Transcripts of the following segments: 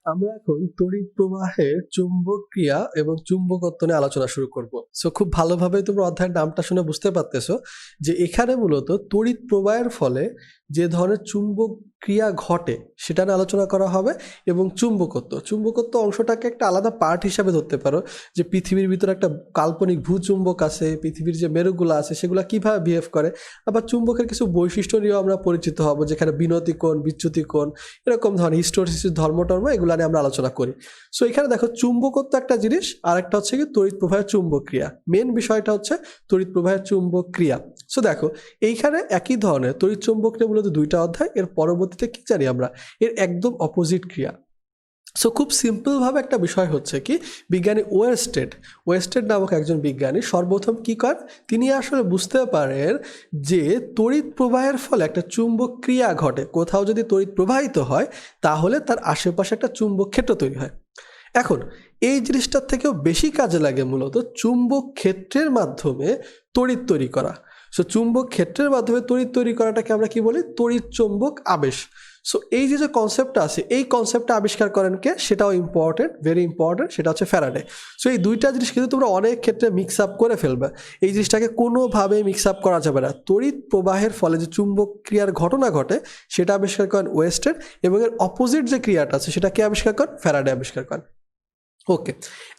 আমরা এখন তড়িৎ প্রবাহের চুম্বক ক্রিয়া এবং চুম্বকত্ব নিয়ে আলোচনা শুরু করব। সো খুব ভালোভাবে তোমরা অধ্যায়ের নামটা শুনে বুঝতে পারতেছো যে এখানে মূলত তড়িৎ প্রবাহের ফলে যে ধরনের চুম্বক ক্রিয়া ঘটে সেটা নিয়ে আলোচনা করা হবে এবং চুম্বকত্ব অংশটাকে একটা আলাদা পার্ট হিসাবে ধরতে পারো যে পৃথিবীর ভিতরে একটা কাল্পনিক ভূচুম্বক আছে, পৃথিবীর যে মেরুগুলো আছে সেগুলো কিভাবে বিহেভ করে, আবার চুম্বকের কিছু বৈশিষ্ট্য নিয়েও আমরা পরিচিত হব, যেখানে বিনতি কোণ, বিচ্যুতি কোণ, এরকম ধরনের হিস্টোরিসিস ধর্ম এগুলো নিয়ে আমরা আলোচনা করি। সো এখানে দেখো চুম্বকত্ব একটা জিনিস, আর একটা হচ্ছে কি তড়িৎ প্রবাহের চুম্বক ক্রিয়া। মেন বিষয়টা হচ্ছে তড়িৎ প্রবাহের চুম্বক ক্রিয়া। সো দেখো এইখানে একই ধরনের তড়িৎ চুম্বক নিয়ে মূলত দুইটা অধ্যায়, এর পরবর্তীতে কি জানি আমরা, এর একদম অপোজিট ক্রিয়া। সো খুব সিম্পলভাবে একটা বিষয় হচ্ছে কি, বিজ্ঞানী ওয়েস্টেড নামক একজন বিজ্ঞানী সর্বপ্রথম কি করেন, তিনি আসলে বুঝতে পারেন যে তড়িৎ প্রবাহের ফলে একটা চুম্বক ক্রিয়া ঘটে। কোথাও যদি তড়িৎ প্রবাহিত হয় তাহলে তার আশেপাশে একটা চুম্বক ক্ষেত্র তৈরি হয়। এখন এই জিনিসটার থেকেও বেশি কাজে লাগে মূলত চুম্বক ক্ষেত্রের মাধ্যমে তড়িৎ তৈরি করা। সো চুম্বক ক্ষেত্রের মাধ্যমে তড়িৎ তৈরি করাটাকে আমরা কি বলি, তড়িৎ চুম্বক আবেশ। সো এই যে কনসেপ্টটা আছে, এই কনসেপ্টটা আবিষ্কার করেন কে, সেটাও ইম্পর্টেন্ট, ভেরি ইম্পর্টেন্ট, সেটা হচ্ছে ফ্যারাডে। সো এই দুইটা জিনিস কিন্তু তোমরা অনেক ক্ষেত্রে মিক্স আপ করে ফেলবে। এই জিনিসটাকে কোনোভাবেই মিক্স আপ করা যাবে না। তড়িৎ প্রবাহের ফলে যে চুম্বক ক্রিয়ার ঘটনা ঘটে সেটা আবিষ্কার করেন ওয়েস্টেড, এবং এর অপোজিট যে ক্রিয়াটা আছে সেটা কে আবিষ্কার করেন, ফ্যারাডে আবিষ্কার করেন। ওকে,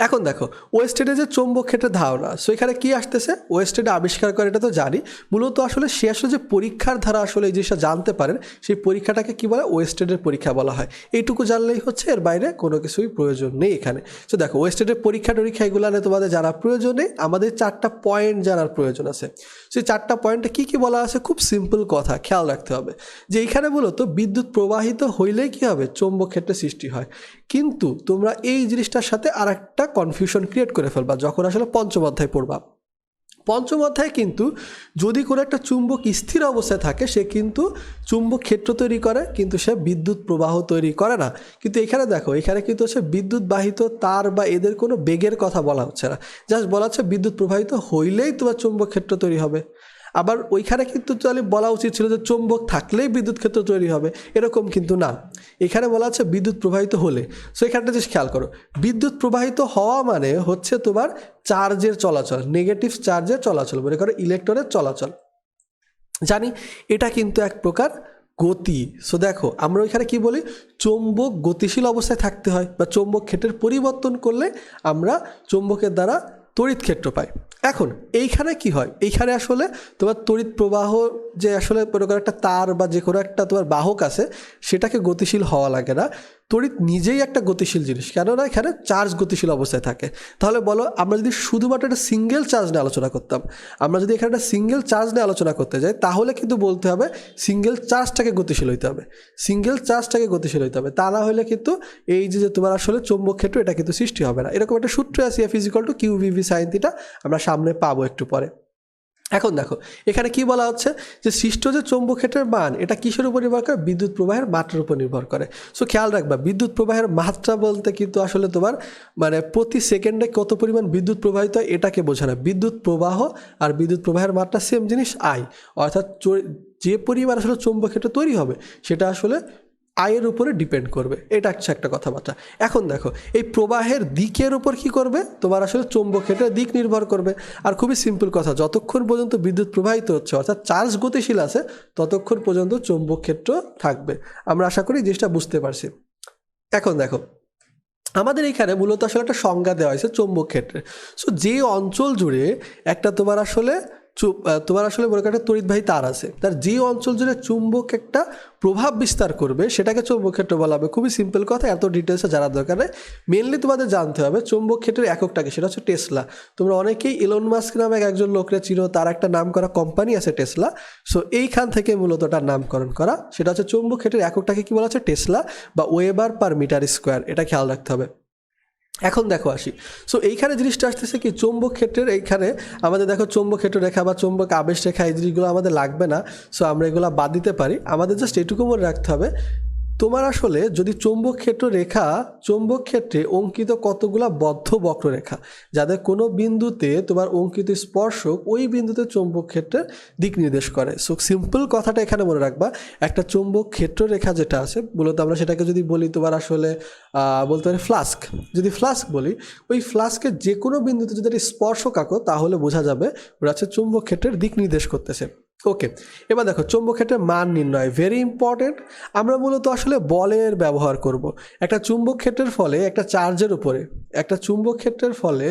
এখন দেখো ওয়েস্টেডের যে চৌম্বক ক্ষেত্রের ধারণা, সো এখানে কি আসতেছে, ওয়েস্টেডে আবিষ্কার করে এটা তো জানি, মূলত আসলে সে আসলে যে পরীক্ষার দ্বারা আসলে এই জিনিসটা জানতে পারেন, সেই পরীক্ষাটাকে কি বলে, ওয়েস্টেডের পরীক্ষা বলা হয়। এইটুকু জানলেই হচ্ছে, এর বাইরে কোনো কিছুই প্রয়োজন নেই এখানে। তো দেখো ওয়েস্টেডের পরীক্ষা এগুলো নিয়ে তোমাদের জানার প্রয়োজন নেই, আমাদের 4টা পয়েন্ট জানার প্রয়োজন আছে। সেই 4টা পয়েন্টে কী কী বলা আছে, খুব সিম্পল কথা, খেয়াল রাখতে হবে যে এইখানে মূলত বিদ্যুৎ প্রবাহিত হইলেই কী হবে, চৌম্বক ক্ষেত্রের সৃষ্টি হয়। কিন্তু তোমরা এই জিনিসটার সাথে আর একটা কনফিউশন ক্রিয়েট করে ফেলবা যখন আসলে পঞ্চম অধ্যায় পড়বা। পঞ্চম অধ্যায়ে কিন্তু যদি কোনো একটা চুম্বক স্থির অবস্থায় থাকে, সে কিন্তু চুম্বক ক্ষেত্র তৈরি করে, কিন্তু সে বিদ্যুৎ প্রবাহ তৈরি করে না। কিন্তু এখানে দেখো, এখানে কিন্তু হচ্ছে বিদ্যুৎ বাহিত তার বা এদের কোনো বেগের কথা বলা হচ্ছে না, জাস্ট বলা হচ্ছে বিদ্যুৎ প্রবাহিত হইলেই তোমার চুম্বক ক্ষেত্র তৈরি হবে। আবার ওইখানে কিন্তু তাহলে বলা উচিত ছিল যে চুম্বক থাকলেই বিদ্যুৎ ক্ষেত্র তৈরি হবে, এরকম কিন্তু না। এখানে বলা আছে বিদ্যুৎ প্রবাহিত হলে। সো এখানটা জাস্ট খেয়াল করো, বিদ্যুৎ প্রবাহিত হওয়া মানে হচ্ছে তোমার চার্জের চলাচল, নেগেটিভ চার্জের চলাচল, মনে করো ইলেকট্রনের চলাচল। জানি এটা কিন্তু এক প্রকার গতি। সো দেখো আমরা ওইখানে কি বলি, চৌম্বক গতিশীল অবস্থায় থাকতে হয়, বা চৌম্বক ক্ষেত্রের পরিবর্তন করলে আমরা চৌম্বকের দ্বারা তড়িৎ ক্ষেত্র পাই। এখন এইখানে কি হয়, এইখানে আসলে তোমার তড়িৎ প্রবাহ যে আসলে মনে করো একটা তার বা যে কোনো একটা তোমার বাহক আছে, সেটাকে গতিশীল হওয়া লাগে না। তড়িৎ নিজেই একটা গতিশীল জিনিস, কেননা এখানে চার্জ গতিশীল অবস্থায় থাকে। তাহলে বলো, আমরা যদি শুধুমাত্র একটা সিঙ্গেল চার্জ নিয়ে আলোচনা করতাম, আমরা যদি এখানে একটা সিঙ্গেল চার্জ নিয়ে আলোচনা করতে যাই, তাহলে কিন্তু বলতে হবে সিঙ্গেল চার্জটাকে গতিশীল হইতে হবে, তা না হলে কিন্তু এই যে তোমার আসলে চৌম্বক ক্ষেত্র, এটা কিন্তু সৃষ্টি হবে না। এরকম একটা সূত্র আছে, F = QVV sin θ, আমরা সামনে পাবো একটু পরে। এখন দেখো এখানে কি বলা হচ্ছে, যে সৃষ্ট যে চৌম্বক ক্ষেত্রের মান, এটা কিসের উপর নির্ভর করে, বিদ্যুৎ প্রবাহের মাত্রার উপর নির্ভর করে। সো খেয়াল রাখবা, বিদ্যুৎ প্রবাহের মাত্রা বলতে কিন্তু আসলে তোমার মানে প্রতি সেকেন্ডে কত পরিমাণ বিদ্যুৎ প্রবাহিত হয় এটাকে বোঝানো। বিদ্যুৎ প্রবাহ আর বিদ্যুৎ প্রবাহের মাত্রা সেম জিনিস, আই, অর্থাৎ যে পরিমাণ আসলে চৌম্বক ক্ষেত্র তৈরি হবে সেটা আসলে আয়ের উপরে ডিপেন্ড করবে, এটা হচ্ছে একটা কথাবার্তা। এখন দেখো এই প্রবাহের দিকের উপর কি করবে, তোমার আসলে চৌম্বক ক্ষেত্রের দিক নির্ভর করবে। আর খুবই সিম্পল কথা, যতক্ষণ পর্যন্ত বিদ্যুৎ প্রবাহিত হচ্ছে, অর্থাৎ চার্জ গতিশীল আছে, ততক্ষণ পর্যন্ত চৌম্বক ক্ষেত্র থাকবে। আমরা আশা করি জিনিসটা বুঝতে পারছি। এখন দেখো আমাদের এখানে মূলত আসলে একটা সংজ্ঞা দেওয়া হয়েছে চৌম্বক ক্ষেত্রে। সো যে অঞ্চল জুড়ে একটা তোমার আসলে মনে করো একটা তড়িৎবাহী তার আছে, তার যে অঞ্চল জুড়ে চুম্বক একটা প্রভাব বিস্তার করবে সেটাকে চৌম্বক ক্ষেত্র বলা হবে। খুবই সিম্পল কথা, এত ডিটেলসে জানার দরকার নেই। মেনলি তোমাদের জানতে হবে চৌম্বক ক্ষেত্রের এককটাকে, সেটা হচ্ছে টেসলা। তোমরা অনেকেই ইলন মাস্ক নামে একজন লোককে চিনো, তার একটা নাম করা কোম্পানি আছে টেসলা। সো এইখান থেকে মূলত তার নামকরণ করা, সেটা হচ্ছে চৌম্বক ক্ষেত্রের এককটাকে কি বলা হচ্ছে, টেসলা বা ওয়েবার পার মিটার স্কোয়ার, এটা খেয়াল রাখতে হবে। এখন দেখো আসি, সো এইখানে জিনিসটা আসতেছে কি, চৌম্বক ক্ষেত্রের এইখানে আমাদের দেখো চৌম্বক ক্ষেত্র রেখা বা চৌম্বক আবেশ রেখা, এই জিনিসগুলো আমাদের লাগবে না। সো আমরা এগুলো বাদ দিতে পারি, আমাদের জাস্ট এটুকু মনে রাখতে হবে, তোমার আসলে যদি চৌম্বক ক্ষেত্র রেখা, চৌম্বক ক্ষেত্রে অঙ্কিত কতগুলা বদ্ধ বক্ররেখা, যাদের কোনো বিন্দুতে তোমার অঙ্কিত স্পর্শক ওই বিন্দুতে চৌম্বক ক্ষেত্রের দিক নির্দেশ করে। সো সিম্পল কথাটা এখানে মনে রাখবা, একটা চৌম্বক ক্ষেত্র রেখা যেটা আছে, মূলত আমরা সেটাকে যদি বলি তোমার আসলে বলতে পারি ফ্লাস্ক, যদি ফ্লাস্ক বলি, ওই ফ্লাস্কের যে কোনো বিন্দুতে যদি একটা স্পর্শক আঁকো তাহলে বোঝা যাবে ওরা হচ্ছে চৌম্বক ক্ষেত্রের দিক নির্দেশ করতেছে। ওকে, এবার দেখো চৌম্বক ক্ষেত্রের মান নির্ণয়, ভেরি ইম্পর্টেন্ট। আমরা মূলত আসলে বলের ব্যবহার করব একটা চুম্বক ক্ষেত্রের ফলে, একটা চার্জের উপরে, একটা চুম্বক ক্ষেত্রের ফলে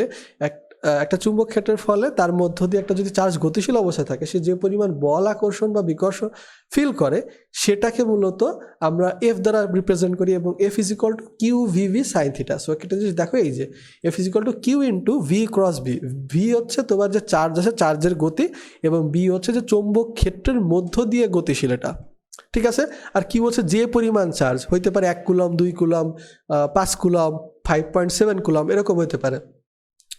একটা চুম্বক ক্ষেত্রের ফলে তার মধ্য দিয়ে একটা যদি চার্জ গতিশীল অবস্থায় থাকে, সে যে পরিমাণ বল আকর্ষণ বা বিকর্ষণ ফিল করে সেটাকে মূলত আমরা এফ দ্বারা রিপ্রেজেন্ট করি, এবং F is equal to Q V V sine theta. So একটা জিনিস দেখো, এই যে F is equal to Q into V cross V. V হচ্ছে তোমার যে চার্জ আছে চার্জের গতি, এবং বি হচ্ছে যে চৌম্বক ক্ষেত্রের মধ্য দিয়ে গতিশীল এটা, ঠিক আছে। আর কি বলছে, যে পরিমাণ চার্জ হইতে পারে 1 কুলম, 2 কুলম, 5 কুলম, 5.7 কুলম, এরকম হতে পারে।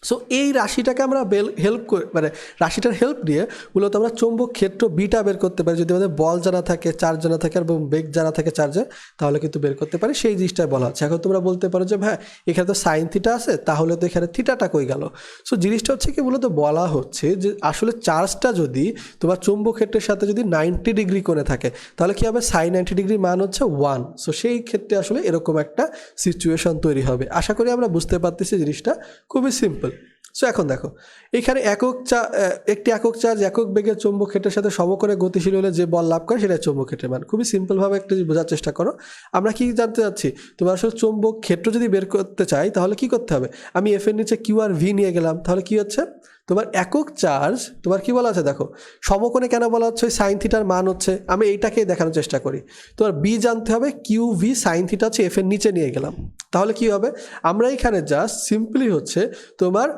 সো এই রাশিটাকে আমরা রাশিটার হেল্প নিয়ে মূলত আমরা চৌম্বক ক্ষেত্র বিটা বের করতে পারি। যদি আমাদের বল জানা থাকে, চার্জ জানা থাকে এবং বেগ জানা থাকে চার্জের, তাহলে কিন্তু বের করতে পারি। সেই জিনিসটাই বলা হচ্ছে। এখন তোমরা বলতে পারো যে হ্যাঁ এখানে তো সাইন থিটা আছে, তাহলে তো এখানে থিটাটা কই গেল? সো জিনিসটা হচ্ছে কি, মূলত বলা হচ্ছে যে আসলে চার্জটা যদি তোমার চৌম্বক ক্ষেত্রের সাথে যদি 90 ডিগ্রি কোণে থাকে, তাহলে কি হবে, সাইন 90 ডিগ্রির মান হচ্ছে 1। সো সেই ক্ষেত্রে আসলে এরকম একটা সিচুয়েশন তৈরি হবে। আশা করি আমরা বুঝতে পারতেছি জিনিসটা খুবই সিম্পল। সো এখন দেখো, এখানে একটি একক চার্জ একক বেগের চৌম্বক ক্ষেত্রের সাথে সমকোণে গতিশীল হলে যে বল লাভ করে সেটা চৌম্বক ক্ষেত্রের মান। খুবই সিম্পলভাবে একটা বোঝার চেষ্টা করো। আমরা কি জানতে চাচ্ছি, তোমার আসলে চৌম্বক ক্ষেত্র যদি বের করতে চাই তাহলে কি করতে হবে, আমি এফ এর নিচে কিউ আর ভি নিয়ে গেলাম, তাহলে কি হচ্ছে তোমার একক চার্জ, তোমার কি বলা আছে দেখো, সমকোণে কেন বলা হচ্ছে, ওই সাইন থিটার মান হচ্ছে, আমি এইটাকেই দেখানোর চেষ্টা করি। তোমার বি জানতে হবে, কিউ ভি সাইন থিটা হচ্ছে এফ এর নিচে নিয়ে গেলাম, তাহলে কি হবে, আমরা এখানে জাস্ট সিম্পলি হচ্ছে তোমার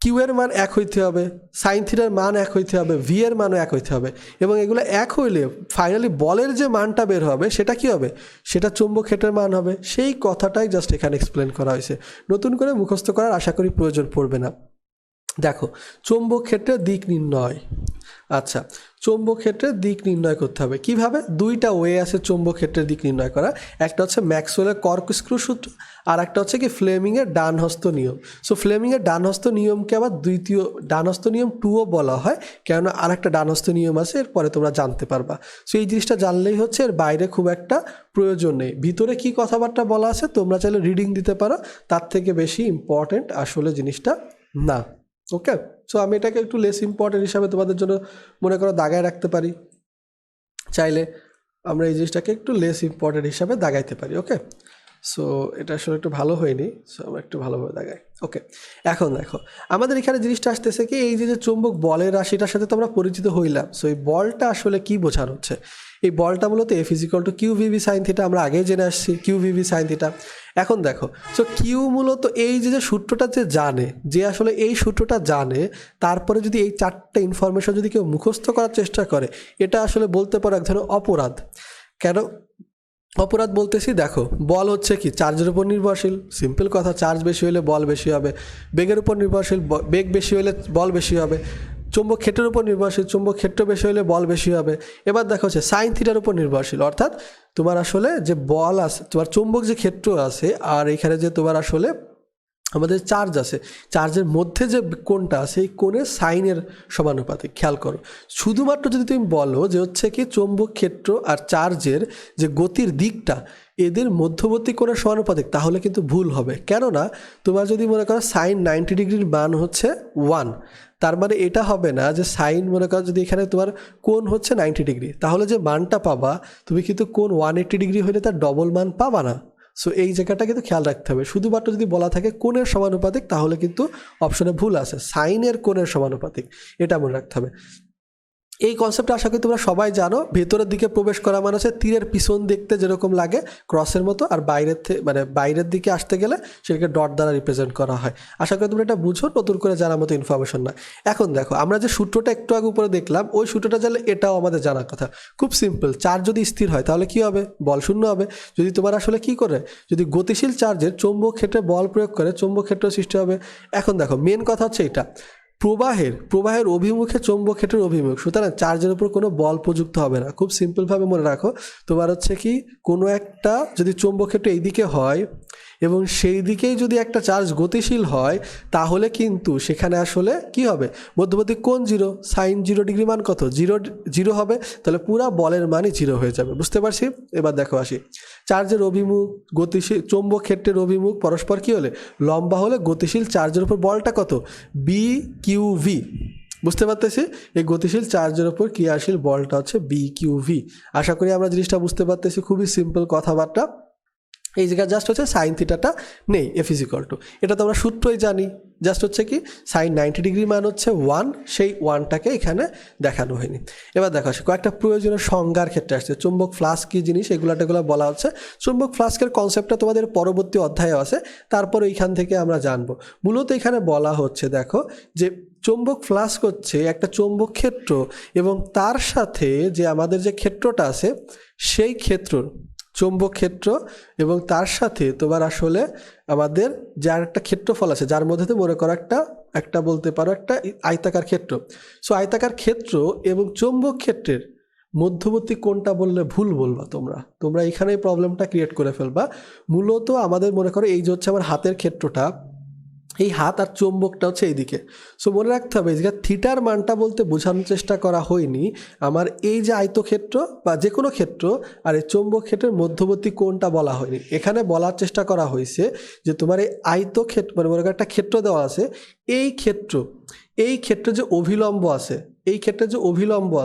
কিউ এর মান এক হইতে হবে, সাইন থিটার মান এক হইতে হবে, ভি এর মানও এক হইতে হবে, এবং এগুলো এক হইলে ফাইনালি বলের যে মানটা বের হবে সেটা কি হবে, সেটা চৌম্বক ক্ষেত্রের মান হবে। সেই কথাটাই জাস্ট এখানে এক্সপ্লেন করা হয়েছে, নতুন করে মুখস্থ করার আশা করি প্রয়োজন পড়বে না। দেখো চৌম্বক ক্ষেত্রের দিক নির্ণয়, আচ্ছা চৌম্বক ক্ষেত্রের দিক নির্ণয় করতে হবে কিভাবে, দুইটা ওয়ে আছে চৌম্বক ক্ষেত্রের দিক নির্ণয় করা। একটা হচ্ছে ম্যাক্সওয়েলের কর্কস্ক্রু সূত্র, আর একটা হচ্ছে কি ফ্লেমিংয়ের ডানহস্ত নিয়ম। সো ফ্লেমিংয়ের ডানহস্ত নিয়মকে আবার দ্বিতীয় ডানহস্ত নিয়ম 2ও বলা হয়, কেননা আর একটা ডানহস্ত নিয়ম আছে, এরপরে তোমরা জানতে পারবা। সো এই জিনিসটা জানলেই হচ্ছে, এর বাইরে খুব একটা প্রয়োজন নেই। ভিতরে কি কথাবার্তা বলা আছে তোমরা চাইলে রিডিং দিতে পারো, তার থেকে বেশি ইম্পর্টেন্ট আসলে জিনিসটা না। ওকে, সো আমি এটাকে একটু লেস ইম্পর্টেন্ট হিসাবে তোমাদের জন্য মনে করো দাগায় রাখতে পারি, চাইলে আমরা এই জিনিসটাকে একটু লেস ইম্পর্টেন্ট হিসাবে দাগাইতে পারি। ওকে, সো এটা আসলে একটু ভালো হয়নি, সো আমরা একটু ভালোভাবে দাগাই। ওকে, এখন দেখো আমাদের এখানে জিনিসটা আসতেছে কি, এই যে চুম্বক বলের রাশিটার সাথে তো আমরা পরিচিত হইলাম। সো এই বলটা আসলে কি বোঝানো হচ্ছে, এই বলটা মূলত F is equal to Q V V sine theta, আমরা আগেই জেনে আসছি কিউ ভিভি সাইন থিটা। এখন দেখো, সো কিউ মূলত এই যে সূত্রটা যে জানে, যে আসলে এই সূত্রটা জানে, তারপরে যদি এই চারটে ইনফরমেশন যদি কেউ মুখস্থ করার চেষ্টা করে, এটা আসলে বলতে পারো এক ধরনের অপরাধ। কেন অপরাধ বলতেছি, দেখো বল হচ্ছে কি চার্জের উপর নির্ভরশীল, সিম্পল কথা, চার্জ বেশি হলে বল বেশি হবে। বেগের উপর নির্ভরশীল, বেগ বেশি হলে বল বেশি হবে। চৌম্বক ক্ষেত্রের উপর নির্ভরশীল, চৌম্বক ক্ষেত্র বেশি হলে বল বেশি হবে। এবার দেখো হচ্ছে সাইন থিটার উপর নির্ভরশীল, অর্থাৎ তোমার আসলে যে বল আছে, তোমার চৌম্বক যে ক্ষেত্র আছে, আর এখানে যে তোমার আসলে আমাদের চার্জ আছে, চার্জের মধ্যে যে কোণটা আছে এই কোণের সাইনের সমানুপাতিক। খেয়াল করো, শুধুমাত্র যদি তুমি বলো যে হচ্ছে কি চৌম্বক ক্ষেত্র আর চার্জের যে গতির দিকটা এদের মধ্যবর্তী কোণের সমানুপাতিক, তাহলে কিন্তু ভুল হবে। কেননা তোমার যদি মনে করো সাইন 90 ডিগ্রির মান হচ্ছে 1, তার মানে এটা হবে না যে সাইন মনে করো যদি এখানে তোমার কোণ হচ্ছে 90 ডিগ্রি, তাহলে যে মানটা পাবা তুমি কিন্তু কোণ 180 ডিগ্রি হলে তার ডবল মান পাবা না। সো এই জায়গাটা কিন্তু খেয়াল রাখতে হবে। শুধুমাত্র যদি বলা থাকে কোণের সমানুপাতিক, তাহলে কিন্তু অপশনে ভুল আছে, সাইনের কোণের সমানুপাতিক, এটা মনে রাখতে হবে। এই কনসেপ্টটা আশা করি তোমরা সবাই জানো। ভেতরের দিকে প্রবেশ করা মানে হচ্ছে তীরের পিছন দেখতে যেরকম লাগে ক্রসের মতো, আর বাইরের দিকে আসতে গেলে সেটাকে ডট দ্বারা রিপ্রেজেন্ট করা হয়। আশা করি তোমরা এটা বুঝো, নতুন করে জানার মতো ইনফরমেশন না। এখন দেখো আমরা যে সূত্রটা একটু আগে উপরে দেখলাম, ওই সূত্রটা জানলে এটাও আমাদের জানার কথা। খুব সিম্পল, চার্জ যদি স্থির হয় তাহলে কি হবে, বল শূন্য হবে। যদি তোমার আসলে কি করে, যদি গতিশীল চার্জের চৌম্বক ক্ষেত্রে বল প্রয়োগ করে চৌম্বক ক্ষেত্র সৃষ্টি হবে। এখন দেখো মেন কথা হচ্ছে এটা, প্রবাহের অভিমুখে চৌম্বক ক্ষেত্রের অভিমুখ, সুতরাং চার্জের উপর কোনো বল প্রযুক্ত হবে না। খুব সিম্পলভাবে মনে রাখো, তোমার হচ্ছে কি কোনো একটা যদি চৌম্বক ক্ষেত্র এইদিকে হয় এবং সেই দিকেই যদি একটা চার্জ গতিশীল হয়, তাহলে কিন্তু সেখানে আসলে কি হবে, মধ্যবর্তী কোণ 0, সাইন 0 ডিগ্রি মান কত, 0 হবে, তাহলে পুরা বলের মানই 0 হয়ে যাবে। বুঝতে পারছি? এবার দেখো আসি, চার্জের অভিমুখ গতিশীল চৌম্বক ক্ষেত্রের অভিমুখ পরস্পর কি হলে লম্বা হলে গতিশীল চার্জের উপর বলটা কত, BQV। বুঝতে পারতেছি, এই গতিশীল চার্জের উপর ক্রিয়াশীল বলটা হচ্ছে BQV। আশা করি আমরা জিনিসটা বুঝতে পারতেছি, খুবই সিম্পল কথাবার্তা। এই জায়গায় জাস্ট হচ্ছে সাইন থিটাটা নেই, F = এটা তো আমরা সূত্রই জানি, জাস্ট হচ্ছে কি সাইন 90 ডিগ্রি মান হচ্ছে 1, সেই 1টাকে এখানে দেখানো হয়নি। এবার দেখো আসে কয়েকটা প্রয়োজনীয় সংজ্ঞার ক্ষেত্রে আসছে। চুম্বক ফ্লাস্ক কী জিনিস এগুলো বলা হচ্ছে। চুম্বক ফ্লাস্কের কনসেপ্টটা তোমাদের পরবর্তী অধ্যায়ে আছে, তারপর এইখান থেকে আমরা জানবো। মূলত এখানে বলা হচ্ছে দেখো যে চৌম্বক ফ্লাস্ক হচ্ছে একটা চৌম্বক ক্ষেত্র এবং তার সাথে যে আমাদের যে ক্ষেত্রটা আছে সেই ক্ষেত্রর চৌম্বক ক্ষেত্র এবং তার সাথে তোমার আসলে আমাদের যার একটা ক্ষেত্রফল আছে, যার মধ্যে তো মনে করো একটা বলতে পারো একটা আয়তাকার ক্ষেত্র। সো আয়তাকার ক্ষেত্র এবং চৌম্বক ক্ষেত্রের মধ্যবর্তী কোণটা বললে ভুল বলবা তোমরা এখানেই প্রবলেমটা ক্রিয়েট করে ফেলবা। মূলত আমাদের মনে করো এই যে হচ্ছে আমার হাতের ক্ষেত্রটা, এই হাত আর চৌম্বকটা হচ্ছে এইদিকে। সো মনে রাখতে হবে এই জায়গায় থিটার মানটা বলতে বোঝানোর চেষ্টা করা হয়নি আমার এই যে আয়তক্ষেত্র বা যে কোনো ক্ষেত্র আর এই চৌম্বক ক্ষেত্রের মধ্যবর্তী কোণটা বলা হয়নি। এখানে বলার চেষ্টা করা হয়েছে যে তোমার এই আয়তক্ষেত্র মানে মনে করো একটা ক্ষেত্র দেওয়া আছে, এই ক্ষেত্রে যে অভিলম্ব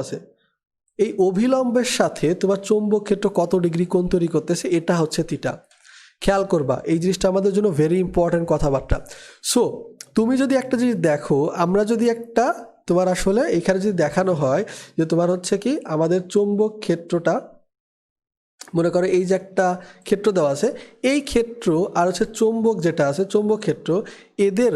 আছে, এই অভিলম্বের সাথে তোমার চৌম্বক ক্ষেত্র কত ডিগ্রি কোণ তৈরি করতেছে, এটা হচ্ছে থিটা। খেয়াল করবা এই জিনিসটা আমাদের জন্য ভেরি ইম্পর্টেন্ট কথাবার্তা। সো তুমি যদি একটা জিনিস দেখো, আমরা যদি একটা তোমার আসলে এখানে যদি দেখানো হয় যে তোমার হচ্ছে কি আমাদের চৌম্বক ক্ষেত্রটা মনে করো এই যে একটা ক্ষেত্র দেওয়া আছে, এই ক্ষেত্র আর হচ্ছে চৌম্বক যেটা আছে চৌম্বক ক্ষেত্র, এদের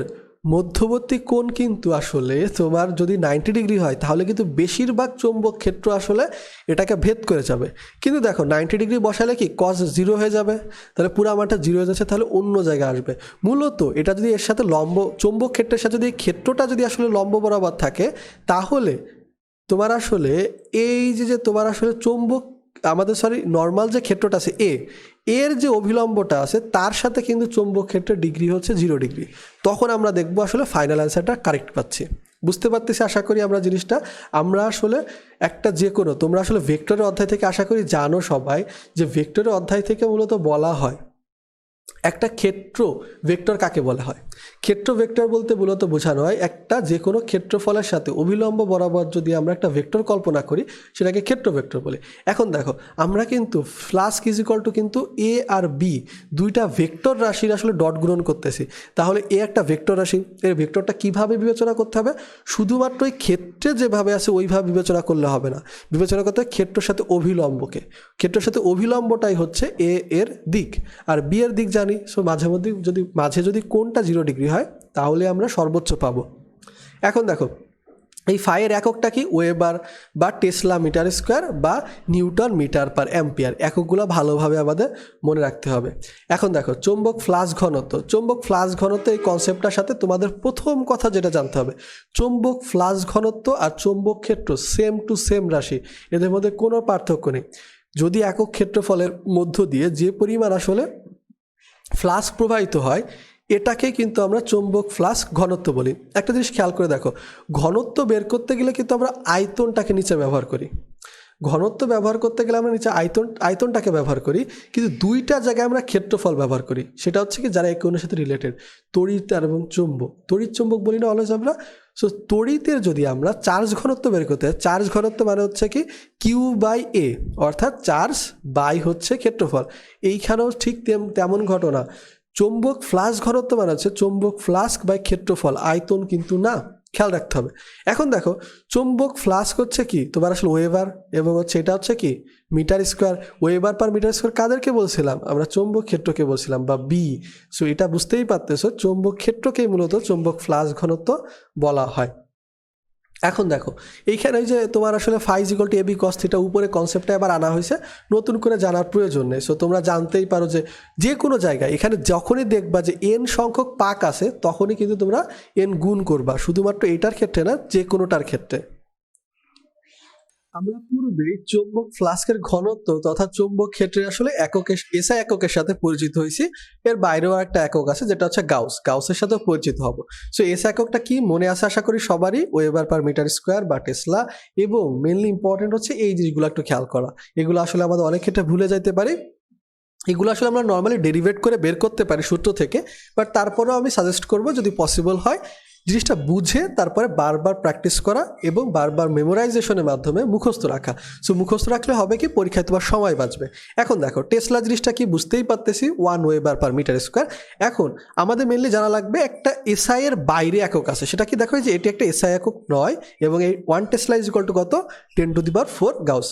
মধ্যবর্তী কোণ কিন্তু আসলে তোমার যদি 90 ডিগ্রি হয় তাহলে কিন্তু বেশিরভাগ চৌম্বক ক্ষেত্র আসলে এটাকে ভেদ করে যাবে। কিন্তু দেখো 90 ডিগ্রি বসালে কি cos 0 হয়ে যাবে, তাহলে পুরো আমারটা 0 হয়ে যাচ্ছে, তাহলে অন্য জায়গায় আসবে। মূলত এটা যদি এর সাথে লম্ব চৌম্বক ক্ষেত্রের সাথে যদি ক্ষেত্রটা যদি আসলে লম্ব বরাবর থাকে, তাহলে তোমার আসলে এই যে তোমার আসলে চৌম্বক আমাদের নর্মাল যে ক্ষেত্রটা আছে এর যে অভিলম্বটা আছে তার সাথে কিন্তু চৌম্বক ক্ষেত্রের ডিগ্রি হচ্ছে 0 ডিগ্রি। তখন আমরা দেখবো আসলে ফাইনাল অ্যান্সারটা কারেক্ট পাচ্ছি। বুঝতে পারতেছি আশা করি আমরা জিনিসটা। আমরা আসলে একটা যে কোনো তোমরা আসলে ভেক্টরের অধ্যায় থেকে আশা করি জানো সবাই যে ভেক্টরের অধ্যায় থেকে মূলত বলা হয় একটা ক্ষেত্র ভেক্টর কাকে বলা হয়। ক্ষেত্র ভেক্টর বলতে মূলত বোঝানো হয় একটা যে কোনো ক্ষেত্রফলের সাথে অভিলম্ব বরাবর যদি আমরা একটা ভেক্টর কল্পনা করি সেটাকে ক্ষেত্র ভেক্টর বলে। এখন দেখো আমরা কিন্তু ফ্লাস্ক = কিন্তু এ আর বি দুইটা ভেক্টর রাশির আসলে ডট গুণন করতেছি। তাহলে এ একটা ভেক্টর রাশি, এর ভেক্টরটা কিভাবে বিবেচনা করতে হবে, শুধুমাত্র এই ক্ষেত্রে যেভাবে আছে ওইভাবে বিবেচনা করলে হবে না, বিবেচনা করতে হবে ক্ষেত্রের সাথে অভিলম্বকে। ক্ষেত্রের সাথে অভিলম্বটাই হচ্ছে এ এর দিক আর বি এর দিক জানি। সো মাঝে যদি কোণটা 0 ডিগ্রি হয় তাহলে আমরা সর্বোচ্চ পাবো। এখন দেখো এই ফাইয়ের এককটা কি, ওয়েবার বা টেসলা মিটার স্কোয়ার বা নিউটন মিটার পার অ্যাম্পিয়ার, এককগুলো ভালোভাবে আমাদের মনে রাখতে হবে। এখন দেখো চৌম্বক ফ্লাক্স ঘনত্ব এই কনসেপ্টটার সাথে তোমাদের প্রথম কথা যেটা জানতে হবে, চৌম্বক ফ্লাক্স ঘনত্ব আর চৌম্বক ক্ষেত্র সেম টু সেম রাশি, এদের মধ্যে কোনো পার্থক্য নেই। যদি একক ক্ষেত্রফলের মধ্য দিয়ে যে পরিমাণ আসলে ফ্লাক্স প্রবাহিত হয় এটাকে কিন্তু আমরা চৌম্বক ফ্লাক্স ঘনত্ব বলি। একটা জিনিস খেয়াল করে দেখো, ঘনত্ব বের করতে গেলে কিন্তু আমরা আয়তনটাকে নিচে ব্যবহার করি, ঘনত্ব ব্যবহার করতে গেলে আমরা নিচে আয়তনটাকে ব্যবহার করি, কিন্তু দুইটা জায়গায় আমরা ক্ষেত্রফল ব্যবহার করি। সেটা হচ্ছে কি যারা একে অন্যের সাথে রিলেটেড, তড়িৎ এবং চুম্বক। তড়িৎ চুম্বক বলি না অলওয়েজ আমরা। সো তড়িতের যদি আমরা চার্জ ঘনত্ব বের করতে হয়, চার্জ ঘনত্ব মানে হচ্ছে কি Q/A, অর্থাৎ চার্জ বাই হচ্ছে ক্ষেত্রফল। এইখানেও ঠিক তেমন ঘটনা। চৌম্বক ফ্লাক্স ঘনত্ব মানে হচ্ছে চৌম্বক ফ্লাস্ক বাই ক্ষেত্রফল, আয়তন কিন্তু না, খেয়াল রাখতে হবে। এখন দেখো চৌম্বক ফ্লাস্ক হচ্ছে কি তোমার আসলে ওয়েবার এবং হচ্ছে এটা হচ্ছে কি metre square. Weber per metre square কাদেরকে বলছিলাম আমরা, চৌম্বক ক্ষেত্রকে বলছিলাম বা বি। সো এটা বুঝতেই পারতেছো চৌম্বক ক্ষেত্রকেই মূলত চৌম্বক ফ্লাক্স ঘনত্ব বলা হয়। এখন দেখো এইখানে যে তোমার আসলে phi equal to A B cos theta উপরে কনসেপ্টটা এবার আনা হয়েছে, নতুন করে জানার প্রয়োজন নেই। সো তোমরা জানতেই পারো যে কোনো জায়গায় এখানে যখনই দেখবা যে এন সংখ্যক পাক আছে তখনই কিন্তু তোমরা এন গুণ করবা, শুধুমাত্র এইটার ক্ষেত্রে না, যে কোনোটার ক্ষেত্রে। আমরা পূর্বে চৌম্বক ফ্লাস্কের ঘনত্ব তথা চৌম্বক ক্ষেত্রের আসলে এককের এসআই এককের সাথে পরিচিত হয়েছি। এর বাইরেও একটা একক আছে যেটা হচ্ছে গাউসের সাথেও পরিচিত হব। সো এসআই এককটা কি মনে আছে আশা করি সবারই, ওয়েবার পার মিটার স্কোয়ার বা টেসলা। এবং মেনলি ইম্পর্টেন্ট হচ্ছে এই জিনিসগুলো একটু খেয়াল করা, এগুলো আসলে আমাদের অনেক ক্ষেত্রে ভুলে যাইতে পারি। এগুলো আসলে আমরা নর্মালি ডেরিভেট করে বের করতে পারি সূত্র থেকে, বাট তারপরেও আমি সাজেস্ট করব যদি পসিবল হয় জিনিসটা বুঝে তারপরে বারবার প্র্যাকটিস করা এবং বারবার মেমোরাইজেশনের মাধ্যমে মুখস্থ রাখা। সো মুখস্থ রাখলে হবে কি পরীক্ষায় তোমার সময় বাঁচবে। এখন দেখো টেসলা জিনিসটা কি বুঝতেই পারতেছি, 1 ওয়েবার পার মিটার স্কোয়ার। এখন আমাদের মেনলি জানা লাগবে একটা এসআই এর বাইরে একক আছে, সেটা কি দেখো যে এটি একটা এসআই একক নয়, এবং এই 1 টেসলা ইজ ইকুয়াল টু কত 10⁴ গাউস।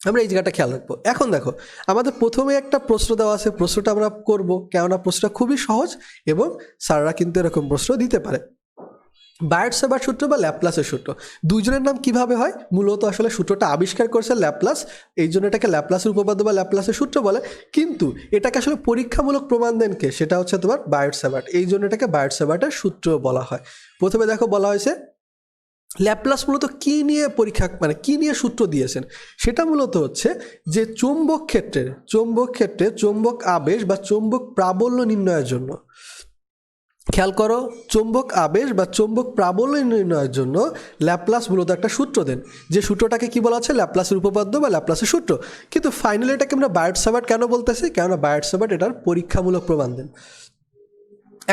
আমরা এই জায়গাটা খেয়াল রাখবো। এখন দেখো আমাদের প্রথমে একটা প্রশ্ন দেওয়া আছে, প্রশ্নটা আমরা করব, কেননা প্রশ্নটা খুবই সহজ এবং স্যাররা কিন্তু এরকম প্রশ্ন দিতে পারে। বায়ট-স্যাভার্ট সূত্র বা ল্যাপ্লাসের সূত্র দুইজনের নাম কিভাবে হয়, মূলত আসলে সূত্রটা আবিষ্কার করছে ল্যাপ্লাস, এই জন্য এটাকে ল্যাপ্লাসের উপপাদ্য বা ল্যাপ্লাসের সূত্র বলে। কিন্তু এটাকে আসলে পরীক্ষামূলক প্রমাণ দেন কে, সেটা হচ্ছে তোমার বায়ট-স্যাভার্ট, এই জন্য এটাকে বায়ট-স্যাভার্টের সূত্র বলা হয়। প্রথমে দেখো বলা হয়েছে ল্যাপ্লাস মূলত কী নিয়ে পরীক্ষা মানে কী নিয়ে সূত্র দিয়েছেন, সেটা মূলত হচ্ছে যে চৌম্বক ক্ষেত্রে চৌম্বক আবেশ বা চৌম্বক প্রাবল্য নির্ণয়ের জন্য, খেয়াল করো, চৌম্বক আবেশ বা চৌম্বক প্রাবল্য নির্ণয়ের জন্য ল্যাপ্লাস মূলত একটা সূত্র দেন, যে সূত্রটাকে কি বলা হচ্ছে ল্যাপ্লাসের উপপাদ্য বা ল্যাপ্লাসের সূত্র। কিন্তু ফাইনালি এটাকে আমরা বায়ট-স্যাভার্ট কেন বলতেছি, কেননা বায়ট-স্যাভার্ট এটার পরীক্ষামূলক প্রমাণ দেন।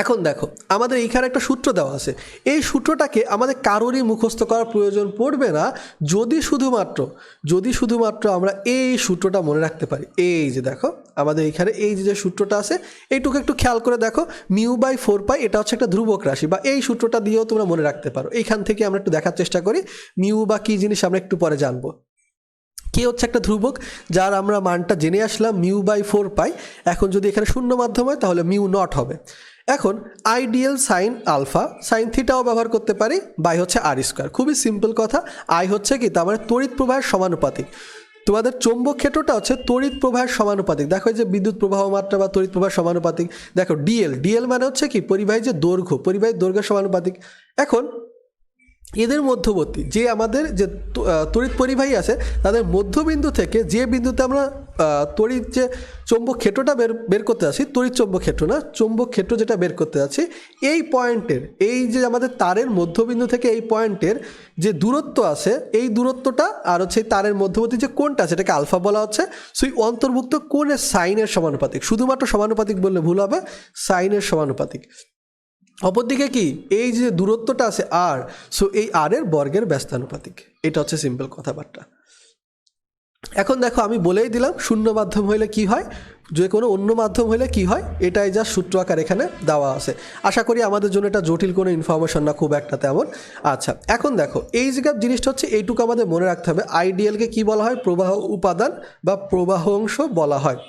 এখন দেখো আমাদের এইখানে একটা সূত্র দেওয়া আছে, এই সূত্রটাকে আমাদের কারোরই মুখস্থ করার প্রয়োজন পড়বে না যদি শুধুমাত্র আমরা এই সূত্রটা মনে রাখতে পারি। এই যে দেখো আমাদের এইখানে এই যে সূত্রটা আছে এইটুকু একটু খেয়াল করে দেখো, μ/4π এটা হচ্ছে একটা ধ্রুবক রাশি, বা এই সূত্রটা দিয়েও তোমরা মনে রাখতে পারো। এইখান থেকে আমরা একটু দেখার চেষ্টা করি মিউ বা কী জিনিস আমরা একটু পরে জানবো। কে হচ্ছে একটা ধ্রুবক যার আমরা মানটা জেনে আসলাম μ/4π। এখন যদি এখানে শূন্য মাধ্যম হয় তাহলে μ0 হবে। এখন আইডিয়াল সাইন আলফা সাইন থিটাও ব্যবহার করতে পারি, বাই হচ্ছে r²। খুবই সিম্পল কথা, আই হচ্ছে কি তার মানে তড়িৎ প্রবাহের সমানুপাতিক। তোমাদের চৌম্বক ক্ষেত্রটা হচ্ছে তড়িৎ প্রবাহের সমানুপাতিক। দেখো যে বিদ্যুৎ প্রবাহ মাত্রা বা তড়িৎ প্রবাহের সমানুপাতিক। দেখো ডিএল মানে হচ্ছে কি পরিবাহী যে দৈর্ঘ্য, পরিবাহীর দৈর্ঘ্যের সমানুপাতিক। এখন এদের মধ্যবর্তী যে আমাদের যে তড়িৎ পরিবাহী আছে তাদের মধ্যবিন্দু থেকে যে বিন্দুতে আমরা তড়িৎ যে চৌম্বক ক্ষেত্রটা বের করতে যাচ্ছি, তড়িৎ চৌম্বক ক্ষেত্র না, চৌম্বক ক্ষেত্র যেটা বের করতে যাচ্ছি, এই পয়েন্টের এই যে আমাদের তারের মধ্যবিন্দু থেকে এই পয়েন্টের যে দূরত্ব আছে, এই দূরত্বটা আর হচ্ছে তারের মধ্যবর্তী যে কোণটা আছে এটাকে আলফা বলা হচ্ছে। সেই অন্তর্ভুক্ত কোণের সাইনের সমানুপাতিক, শুধুমাত্র সমানুপাতিক বললে ভুল হবে, সাইনের সমানুপাতিক। অপরদিকে কি এই যে দূরত্বটা আছে আর, সো এই আর এর বর্গের ব্যস্তানুপাতিক। এটা হচ্ছে সিম্পল কথাবার্তা। এখন দেখো আমি বলেই দিলাম শূন্য মাধ্যম হইলে কি হয়, যে কোনো অন্য মাধ্যম হইলে কি হয়, এটাই যা সূত্র আকার এখানে দেওয়া আছে। আশা করি আমাদের জন্য এটা জটিল কোনো ইনফরমেশন না, খুব একটা তেমন। আচ্ছা এখন দেখো এই জায়গার জিনিসটা হচ্ছে এইটুকু আমাদের মনে রাখতে হবে, আইডিয়ালকে কি বলা হয়, প্রবাহ উপাদান বা প্রবাহ অংশ বলা হয়।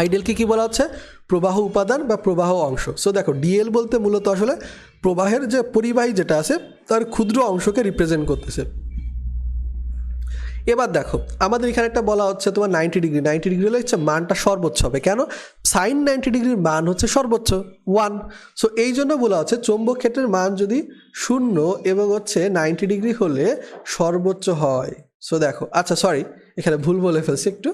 আইডিয়ালকে কি বলা হচ্ছে, প্রবাহ উপাদান বা প্রবাহ অংশ। সো দেখো ডিএল বলতে মূলত আসলে প্রবাহের যে পরিবাহী যেটা আছে তার ক্ষুদ্র অংশকে রিপ্রেজেন্ট করতেছে। এবার দেখো আমাদের এখানে একটা বলা হচ্ছে তোমার 90 ডিগ্রি হলে হচ্ছে মানটা সর্বোচ্চ হবে। কেন, সাইন 90 ডিগ্রির মান হচ্ছে সর্বোচ্চ 1। সো এই জন্য বলা হচ্ছে চৌম্বক ক্ষেত্রের মান যদি 0 এবং হচ্ছে 90 ডিগ্রি হলে সর্বোচ্চ হয়। সো দেখো আচ্ছা সরি এখানে ভুল বলে ফেলছি একটু।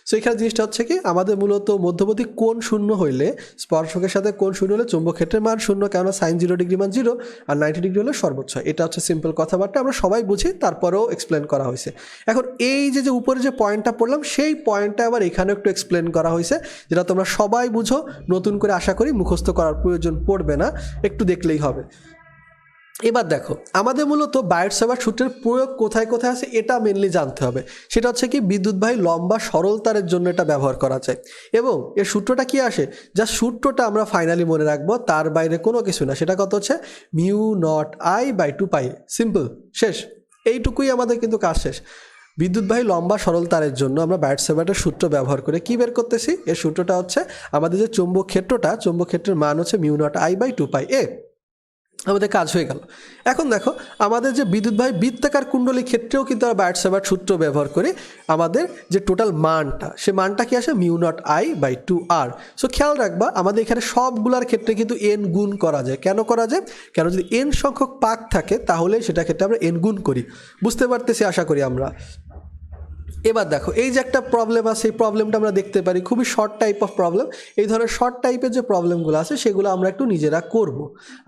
সো এখানে জিনিসটা হচ্ছে কি আমাদের মূলত মধ্যবর্তী কোণ 0 হইলে, স্পর্শকের সাথে কোণ 0 হলে চৌম্বক ক্ষেত্রের মান 0, কেননা সাইন 0 ডিগ্রি মান 0 আর 90 ডিগ্রি হলে সর্বোচ্চ। এটা হচ্ছে সিম্পল কথাবার্তা, আমরা সবাই বুঝি, তারপরেও এক্সপ্লেন করা হয়েছে। এখন এই যে উপরে যে পয়েন্টটা পড়লাম সেই পয়েন্টটা আবার এখানে একটু এক্সপ্লেন করা হয়েছে, যেটা তোমরা সবাই বুঝো, নতুন করে আশা করি মুখস্থ করার প্রয়োজন পড়বে না, একটু দেখলেই হবে। এবার দেখো আমাদের মূলত বায়ট-স্যাভার্ট সূত্রের প্রয়োগ কোথায় কোথায় আছে এটা মেনলি জানতে হবে। সেটা হচ্ছে কি বিদ্যুৎবাহী লম্বা সরল তারের জন্য এটা ব্যবহার করা যায়। এবং এর সূত্রটা কি আসে, যা সূত্রটা আমরা ফাইনালি মনে রাখবো, তার বাইরে কোনো কিছু না। সেটা কত হচ্ছে μ0I/2π। সিম্পল, শেষ, এইটুকুই আমাদের কিন্তু কাজ শেষ। বিদ্যুৎবাহী লম্বা সরল তারের জন্য আমরা বায়ট-স্যাভার্টের সূত্র ব্যবহার করে কি বের করতেছি, এর সূত্রটা হচ্ছে আমাদের যে চৌম্বক ক্ষেত্রটা, চৌম্বক ক্ষেত্রের মান হচ্ছে μ0I/2π। আমাদের কাজ হয়ে গেল। এখন দেখো আমাদের যে বিদ্যুৎবাহী বৃত্তাকার কুণ্ডলী ক্ষেত্রেও কিন্তু আমরা বার্টসেভার সূত্র ব্যবহার করি। আমাদের যে টোটাল মানটা, সে মানটা কি আসে μ0I/2r। সো খেয়াল রাখবা আমাদের এখানে সবগুলোর ক্ষেত্রে কিন্তু n গুণ করা যায়। কেন করা যায়? কারণ যদি n সংখ্যক পাক থাকে তাহলে সেটা ক্ষেত্রে আমরা n গুণ করি। বুঝতে পারতেছি আশা করি আমরা। এবার দেখো এই যে একটা প্রবলেম আছে, এই প্রবলেমটা আমরা দেখতে পারি, খুবই শর্ট টাইপ অফ প্রবলেম। এই ধরনের শর্ট টাইপের যে প্রবলেমগুলো আছে সেগুলো আমরা একটু নিজেরা করব।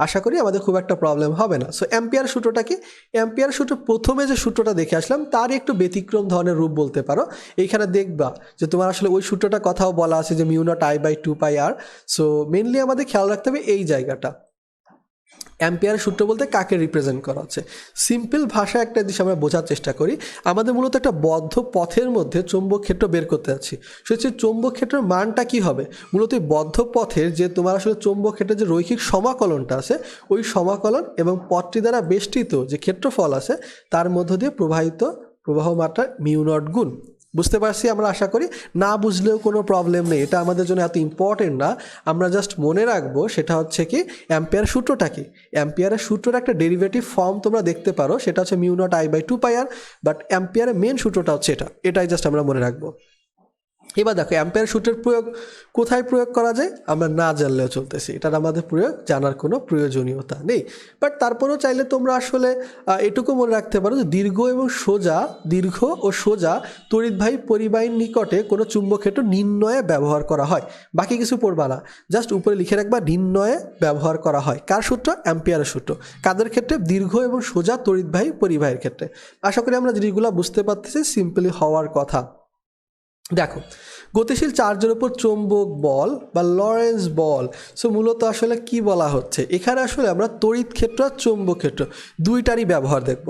আশা করি আমাদের খুব একটা প্রবলেম হবে না। সো অ্যাম্পিয়ার সূত্রটা কি? অ্যাম্পিয়ার সূত্র প্রথমে যে সূত্রটা দেখে আসলাম তারই একটু ব্যতিক্রম ধরনের রূপ বলতে পারো। এইখানে দেখবা যে তোমার আসলে ওই সূত্রটা কথাও বলা আছে যে μ0I/2πr। সো মেনলি আমাদের খেয়াল রাখতে হবে এই জায়গাটা, অ্যাম্পিয়ারের সূত্র বলতে কাকে রিপ্রেজেন্ট করা হচ্ছে। সিম্পল ভাষায় একটা জিনিস আমরা বোঝার চেষ্টা করি। আমাদের মূলত একটা বদ্ধ পথের মধ্যে চৌম্বক ক্ষেত্র বের করতে যাচ্ছি। সেটা চৌম্বক ক্ষেত্রের মানটা কি হবে? মূলত এই বদ্ধ পথের যে তোমার আসলে চৌম্বক ক্ষেত্রের যে রৈখিক সমাকলনটা আছে, ওই সমাকলন এবং পথটি দ্বারা বেষ্টিত যে ক্ষেত্রফল আছে তার মধ্য দিয়ে প্রবাহিত প্রবাহ মাত্রা μ0 গুণ। বুঝতে পারছি আমরা আশা করি। না বুঝলেও কোনো প্রবলেম নেই, এটা আমাদের জন্য এত ইম্পর্টেন্ট না। আমরা জাস্ট মনে রাখবো সেটা হচ্ছে কি অ্যাম্পিয়ার সূত্রটা কি। অ্যাম্পিয়ারের সূত্রের একটা ডেরিভেটিভ ফর্ম তোমরা দেখতে পারো, সেটা হচ্ছে μ0I/2πr। বাট অ্যাম্পিয়ারের মেন সূত্রটা হচ্ছে এটাই জাস্ট আমরা মনে রাখবো। এবার দেখো অ্যাম্পিয়ার সূত্রের প্রয়োগ কোথায় প্রয়োগ করা যায় আমরা না জানলেও চলতেছি, এটার আমাদের প্রয়োগ জানার কোনো প্রয়োজনীয়তা নেই। বাট তারপরেও চাইলে তোমরা আসলে এটুকু মনে রাখতে পারো যে দীর্ঘ ও সোজা তড়িৎবাহী পরিবাহীর নিকটে কোনো চুম্বক ক্ষেত্র নির্ণয়ে ব্যবহার করা হয়। বাকি কিছু পড়বা না, জাস্ট উপরে লিখে রাখবা নির্ণয়ে ব্যবহার করা হয়। কার সূত্র? অ্যাম্পিয়ারের সূত্র। কাদের ক্ষেত্রে? দীর্ঘ এবং সোজা তড়িৎবাহী পরিবাহীর ক্ষেত্রে। আশা করি আমরা জিনিসগুলো বুঝতে পারতেছি, সিম্পলি হওয়ার কথা। দেখো গতিশীল চার্জের উপর চৌম্বক বল বা লরেন্স বল। সো মূলত আসলে কি বলা হচ্ছে এখানে? আসলে আমরা তড়িৎ ক্ষেত্র আর চৌম্বক ক্ষেত্র দুইটারই ব্যবহার দেখব।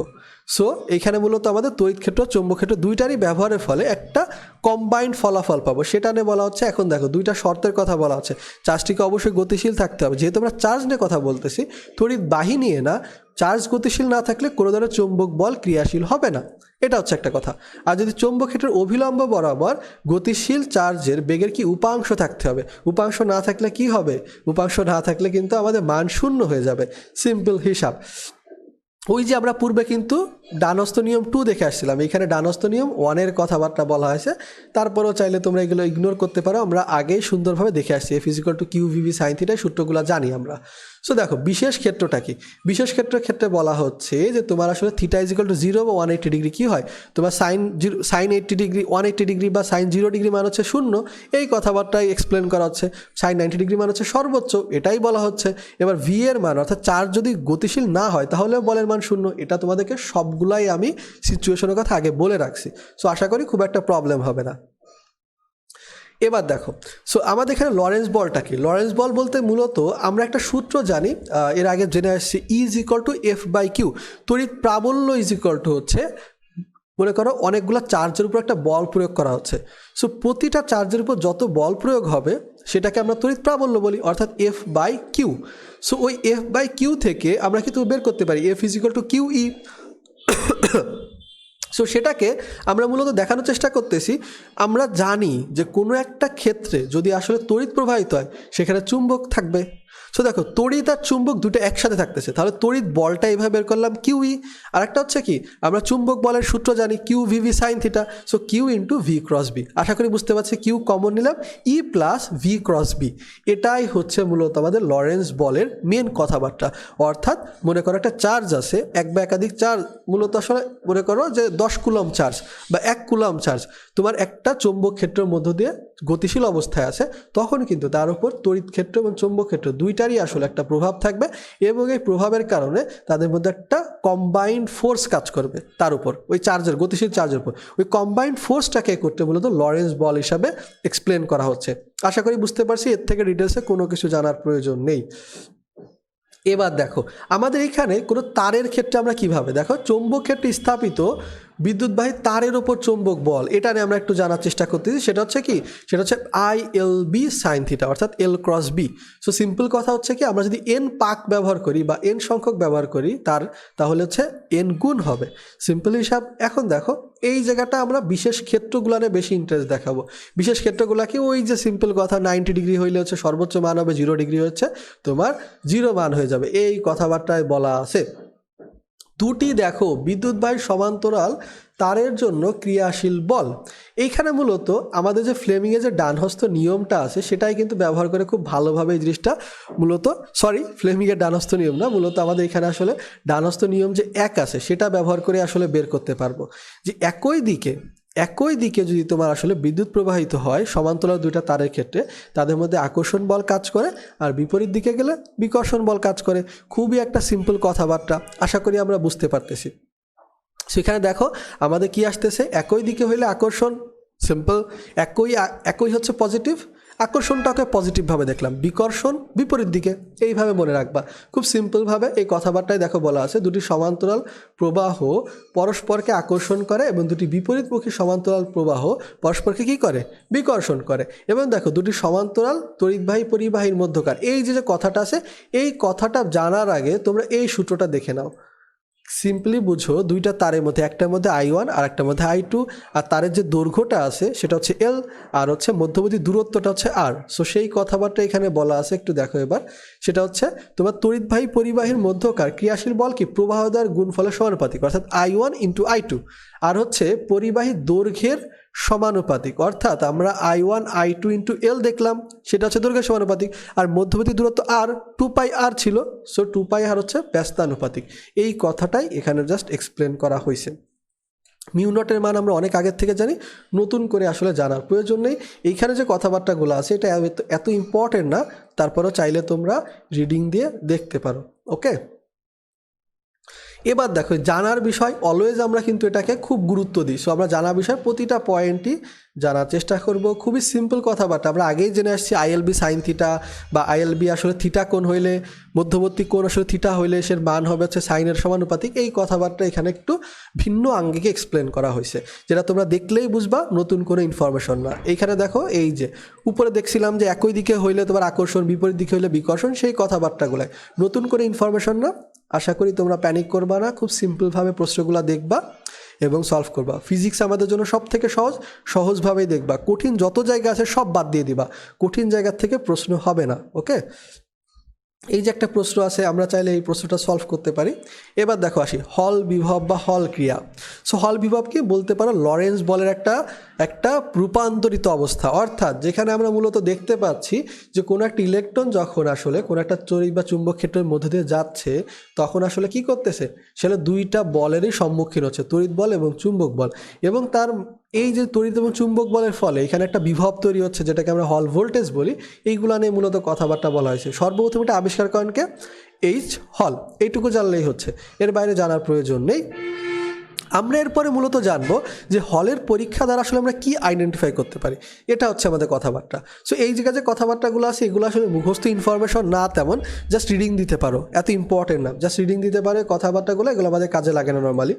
সো এখানে মূলত আমাদের তড়িৎ ক্ষেত্র চৌম্বক ক্ষেত্র দুইটারই ব্যবহারের ফলে একটা কম্বাইন্ড ফলাফল পাবো, সেটা নিয়ে বলা হচ্ছে। এখন দেখো দুইটা শর্তের কথা বলা হচ্ছে। চার্জটিকে অবশ্যই গতিশীল থাকতে হবে, যেহেতু আমরা চার্জ নিয়ে কথা বলতেছি, তড়িৎ বাহী নিয়ে না। চার্জ গতিশীল না থাকলে কোনো ধরনের চৌম্বক বল ক্রিয়াশীল হবে না, এটা হচ্ছে একটা কথা। আর যদি চৌম্বক ক্ষেত্রের অভিলম্ব বরাবর গতিশীল চার্জের বেগের কি উপাংশ থাকতে হবে। উপাংশ না থাকলে কি হবে? উপাংশ না থাকলে কিন্তু আমাদের মান শূন্য হয়ে যাবে। সিম্পল হিসাব। ওই যে আমরা পূর্বে কিন্তু ডানস্থ নিয়ম 2 দেখে আসছিলাম, এখানে ডানস্থ নিয়ম 1-এর কথাবার্তা বলা হয়েছে। তারপরেও চাইলে তোমরা এগুলো ইগনোর করতে পারো, আমরা আগেই সুন্দরভাবে দেখে আসছি। F=q/v sin θ সূত্রগুলো জানি আমরা। সো দেখো বিশেষ ক্ষেত্রটা কি? বিশেষ ক্ষেত্রের ক্ষেত্রে বলা হচ্ছে যে তোমার আসলে θ=0 বা 180 ডিগ্রি কি হয়? তোমার sin 80 ডিগ্রি 180 ডিগ্রি বা sin 0 ডিগ্রি মান হচ্ছে 0, এই কথাবার্তাই এক্সপ্লেন করা হচ্ছে। sin 90 ডিগ্রি মান হচ্ছে সর্বোচ্চ, এটাই বলা হচ্ছে। এবার v এর মান অর্থাৎ চার্জ যদি গতিশীল না হয় তাহলেও বলের মান 0। এটা তোমাদেরকে সবগুলাই আমি সিচুয়েশনের কথা আগে বলে রাখছি। সো আশা করি খুব একটা প্রবলেম হবে না। এবার দেখো সো আমাদের এখানে লরেন্স বলটা কি? লরেন্স বল বলতে মূলত আমরা একটা সূত্র জানি, এর আগে জেনে আসছি, E=F/Q। তড়িৎ প্রাবল্য হচ্ছে, মনে করো অনেকগুলো চার্জের উপর একটা বল প্রয়োগ করা হচ্ছে। সো প্রতিটা চার্জের উপর যত বল প্রয়োগ হবে সেটাকে আমরা তড়িৎ প্রাবল্য বলি, অর্থাৎ F/Q। সো ওই F/Q থেকে আমরা কিন্তু বের করতে পারি F=QE। সো সেটাকে আমরা মূলত দেখানোর চেষ্টা করতেছি। আমরা জানি যে কোনো একটা ক্ষেত্রে যদি আসলে তড়িৎ প্রবাহিত হয় সেখানে চুম্বক থাকবে। সো দেখো তড়িৎ আর চুম্বক দুটো একসাথে থাকতেছে, তাহলে তড়িৎ বলটা এইভাবে বের করলাম QE। আর একটা হচ্ছে কি আমরা চুম্বক বলের সূত্র জানি QVV sin θ। So Q×V×B। আশা করি বুঝতে পারছি। Q কমন নিলাম, E+V×B। এটাই হচ্ছে মূলত আমাদের লরেন্স বলের মেন কথাবার্তা। অর্থাৎ মনে করো একটা চার্জ আছে, এক বা একাধিক চার্জ, মূলত আসলে মনে করো যে 10 কুলম চার্জ বা 1 কুলম চার্জ তোমার একটা চৌম্বক ক্ষেত্রের মধ্য দিয়ে গতিশীল অবস্থায় আছে, তখন কিন্তু তার উপর তড়িৎ ক্ষেত্র এবং চৌম্বক ক্ষেত্র দুইটারই আসলে একটা প্রভাব থাকবে। এবং এই প্রভাবের কারণে তাদের মধ্যে একটা কম্বাইন্ড ফোর্স কাজ করবে তার উপর, ওই চার্জের গতিশীল চার্জের উপর। ওই কম্বাইন্ড ফোর্সটাকে করতে মূলত লরেন্স বল হিসাবে এক্সপ্লেন করা হচ্ছে। আশা করি বুঝতে পারছি, এর থেকে ডিটেলসে কোনো কিছু জানার প্রয়োজন নেই। এবার দেখো আমাদের এখানে কোনো তারের ক্ষেত্রে আমরা কিভাবে, দেখো চৌম্বক ক্ষেত্রে স্থাপিত বিদ্যুৎবাহী তারের ওপর চৌম্বক বল, এটা নিয়ে আমরা একটু জানার চেষ্টা করতেছি। সেটা হচ্ছে কি, সেটা হচ্ছে ILB sin থিটা, অর্থাৎ L cross B. So simple কথা হচ্ছে কি, আমরা যদি n পাক ব্যবহার করি বা n সংখ্যক ব্যবহার করি তাহলে হচ্ছে n গুণ হবে, সিম্পল হিসাব। এখন দেখো এই জায়গাটা আমরা বিশেষ ক্ষেত্রগুলানে বেশি ইন্টারেস্ট দেখাবো। বিশেষ ক্ষেত্রগুলা কি, ওই যে সিম্পল কথা 90 ডিগ্রি হইলে হচ্ছে সর্বোচ্চ মান হবে 0 ডিগ্রি হচ্ছে তোমার 0 মান হয়ে যাবে, এই কথাবার্তায় বলা আছে। দুটি দেখো বিদ্যুৎবাহী সমান্তরাল তারের জন্য ক্রিয়াশীল বল, এইখানে মূলত আমাদের যে ফ্লেমিংয়ের যে ডানহস্ত নিয়মটা আছে সেটাই কিন্তু ব্যবহার করে খুব ভালোভাবে এই জিনিসটা মূলত, ফ্লেমিংয়ের ডানহস্ত নিয়ম না, মূলত আমাদের এখানে আসলে ডানহস্ত নিয়ম যে এক আছে সেটা ব্যবহার করে আসলে বের করতে পারবো যে একই দিকে যদি তোমার আসলে বিদ্যুৎ প্রবাহিত হয় সমান্তরাল দুইটা তারের ক্ষেত্রে, তাদের মধ্যে আকর্ষণ বল কাজ করে, আর বিপরীত দিকে গেলে বিকর্ষণ বল কাজ করে। খুবই একটা সিম্পল কথাবার্তা, আশা করি আমরা বুঝতে পারতেছি। সেখানে দেখো আমাদের কি আসতেছে, একই দিকে হইলে আকর্ষণ, সিম্পল, একই হচ্ছে পজিটিভ, আকর্ষণটাকে পজিটিভভাবে দেখলাম, বিকর্ষণ বিপরীত দিকে, এইভাবে মনে রাখবা খুব সিম্পলভাবে। এই কথাবার্তায় দেখো বলা আছে দুটি সমান্তরাল প্রবাহ পরস্পরকে আকর্ষণ করে এবং দুটি বিপরীতমুখী সমান্তরাল প্রবাহ পরস্পরকে কি করে, বিকর্ষণ করে। এবং দেখো দুটি সমান্তরাল তড়িৎবাহী পরিবাহীর মধ্যকার এই যে কথাটা আছে, এই কথাটা জানার আগে তোমরা এই সূত্রটা দেখে নাও। সিম্পলি বুঝো, দুইটা তারের মধ্যে একটার মধ্যে I1 আর একটার মধ্যে I2, আর তারের যে দৈর্ঘ্যটা আছে সেটা হচ্ছে L, আর হচ্ছে মধ্যবর্তী দূরত্বটা হচ্ছে R। সো সেই কথাবার্তা এখানে বলা আছে, একটু দেখো এবার। সেটা হচ্ছে তোমার তড়িৎবাহী পরিবাহীর মধ্যকার ক্রিয়াশীল বল কি, প্রবাহ দ্বয়ের গুণফলের সমানুপাতিক, অর্থাৎ I1 ইন্টু I2, আর হচ্ছে পরিবাহী দৈর্ঘ্যের সমানুপাতিক, অর্থাৎ আমরা I1 I2 ইন্টু L দেখলাম, সেটা হচ্ছে দৈর্ঘ্যের সমানুপাতিক, আর মধ্যবর্তী দূরত্ব R 2πr ছিল, সো 2πr হচ্ছে ব্যস্তানুপাতিক। এই কথাটাই এখানে জাস্ট এক্সপ্লেন করা হয়েছে। মিউ নটের মান আমরা অনেক আগের থেকে জানি, নতুন করে আসলে জানার প্রয়োজন নেই। এইখানে যে কথাবার্তাগুলো আছে এটা এত ইম্পর্টেন্ট না, তারপরেও চাইলে তোমরা রিডিং দিয়ে দেখতে পারো। ওকে, এবার দেখো জানার বিষয় অলওয়েজ আমরা কিন্তু এটাকে খুব গুরুত্ব দিই। সো আমরা জানার বিষয় প্রতিটা পয়েন্টই জানার চেষ্টা করব। খুবই সিম্পল কথাবার্তা আমরা আগেই জেনে আসছি, ILB সাইন থিটা বা ILB আসলে থিটা কোণ হইলে, মধ্যবর্তী কোণ আসলে থিটা হইলে সে মান হবে হচ্ছে সাইনের সমানুপাতিক। এই কথাবার্তা এখানে একটু ভিন্ন আঙ্গিকে এক্সপ্লেন করা হয়েছে, যেটা তোমরা দেখলেই বুঝবা, নতুন কোনো ইনফরমেশন না। এইখানে দেখো এই যে উপরে দেখছিলাম যে একই দিকে হইলে তোমার আকর্ষণ, বিপরীত দিকে হইলে বিকর্ষণ, সেই কথাবার্তাগুলো নতুন করে ইনফরমেশন না। আশা করি তোমরা প্যানিক করবা না, খুব সিম্পলভাবে প্রশ্নগুলো দেখবা এবং সলভ করবা। ফিজিক্স আমাদের জন্য সব থেকে সহজভাবেই দেখবা, কঠিন যত জায়গা আছে সব বাদ দিয়ে দিবা, কঠিন জায়গার থেকে প্রশ্ন হবে না। ওকে, এই যে একটা প্রশ্ন আছে, আমরা চাইলে এই প্রশ্নটা সলভ করতে পারি। এবার দেখো আসি হল বিভব বা হল ক্রিয়া। সো হল বিভব কি বলতে পারো, লরেন্স বলের একটা রূপান্তরিত অবস্থা, অর্থাৎ যেখানে আমরা মূলত দেখতে পাচ্ছি যে কোনো একটা ইলেকট্রন যখন আসলে কোনো একটা তড়িৎ বা চুম্বক ক্ষেত্রের মধ্যে দিয়ে যাচ্ছে, তখন আসলে কি করতেছে, সেটা দুইটা বলেরই সম্মুখীন হচ্ছে, তড়িৎ বল এবং চুম্বক বল। এবং তার এই যে তড়িৎ এবং চুম্বক বলের ফলে এখানে একটা বিভব তৈরি হচ্ছে, যেটাকে আমরা হল ভোল্টেজ বলি। এইগুলো নিয়ে মূলত কথাবার্তা বলা হয়েছে। সর্বপ্রথম এটা আবিষ্কার করেন কে, এইচ হল। এইটুকু জানলেই হচ্ছে, এর বাইরে জানার প্রয়োজন নেই। আমরা এরপরে মূলত জানবো যে হলের পরীক্ষা দ্বারা আসলে আমরা কি আইডেন্টিফাই করতে পারি, এটা হচ্ছে আমাদের কথাবার্তা। সো এই জায়গায় যে কথাবার্তাগুলো আছে এগুলো আসলে মুখস্থ ইনফরমেশন না, তেমন জাস্ট রিডিং দিতে পারো, এত ইম্পর্টেন্ট না, জাস্ট রিডিং দিতে পারো কথাবার্তাগুলো, এগুলো আমাদের কাজে লাগে না নর্মালি।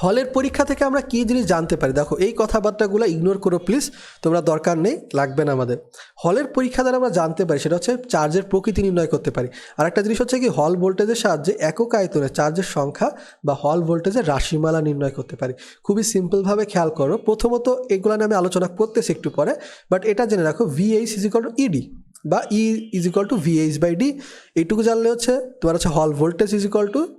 হলের পরীক্ষা থেকে আমরা কী জিনিস জানতে পারি, দেখো এই কথাবার্তাগুলো ইগনোর করো প্লিজ, তোমরা দরকার নেই, লাগবে না আমাদের। হলের পরীক্ষা দ্বারা আমরা জানতে পারি সেটা হচ্ছে চার্জের প্রকৃতি নির্ণয় করতে পারি। আর একটা জিনিস হচ্ছে কি, হল ভোল্টেজের সাহায্যে একক আয়তনে চার্জের সংখ্যা বা হল ভোল্টেজের রাশিমালা নির্ণয় করতে পারি। খুবই সিম্পলভাবে খেয়াল করো। প্রথমত এগুলো নিয়ে আমি আলোচনা করতেছি একটু পরে, বাট এটা জেনে রাখো VH = ED বা E = VH/D। এইটুকু জানলে হচ্ছে তোমার হচ্ছে হল ভোল্টেজ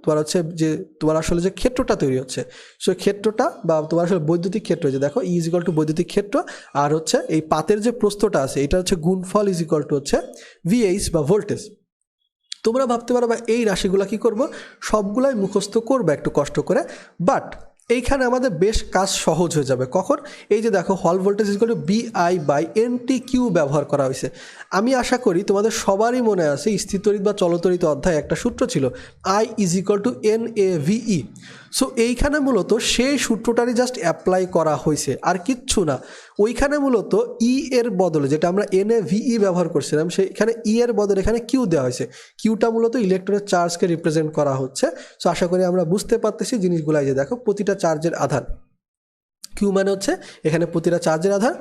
তোমার হচ্ছে যে তোমার আসলে যে ক্ষেত্রটা তৈরি হচ্ছে, সেই ক্ষেত্রটা বা তোমার আসলে বৈদ্যুতিক ক্ষেত্র, যে দেখো E = বৈদ্যুতিক ক্ষেত্র, আর হচ্ছে এই পাতের যে প্রস্থটা আছে এটা হচ্ছে গুণফল হচ্ছে VH বা ভোল্টেজ। তোমরা ভাবতে পারো বা এই রাশিগুলো কি করব, সবগুলাই মুখস্থ করবে একটু কষ্ট করে, বাট এইখানে আমাদের বেশ কাজ সহজ হয়ে যাবে। কখন, এই যে দেখো হল ভোল্টেজ BI/NTQ ব্যবহার করা হয়েছে। আমি আশা করি তোমাদের সবারই মনে আছে স্থিরতড়িৎ বা চলতড়িৎ অধ্যায় একটা সূত্র ছিল, I = NAVE। সো এইখানে মূলত সেই সূত্রটারই জাস্ট অ্যাপ্লাই করা হয়েছে, আর কিচ্ছু না। ওইখানে মূলত ই এর বদলে, যেটা আমরা NaVe ব্যবহার করছিলাম, সেইখানে ই এর বদলে এখানে কিউ দেওয়া হয়েছে। কিউটা মূলত ইলেকট্রনের চার্জকে রিপ্রেজেন্ট করা হচ্ছে। সো আশা করি আমরা বুঝতে পারতেছি জিনিসগুলো। যে দেখো প্রতিটা চার্জের আধার, কিউ মানে হচ্ছে এখানে প্রতিটা চার্জের আধার।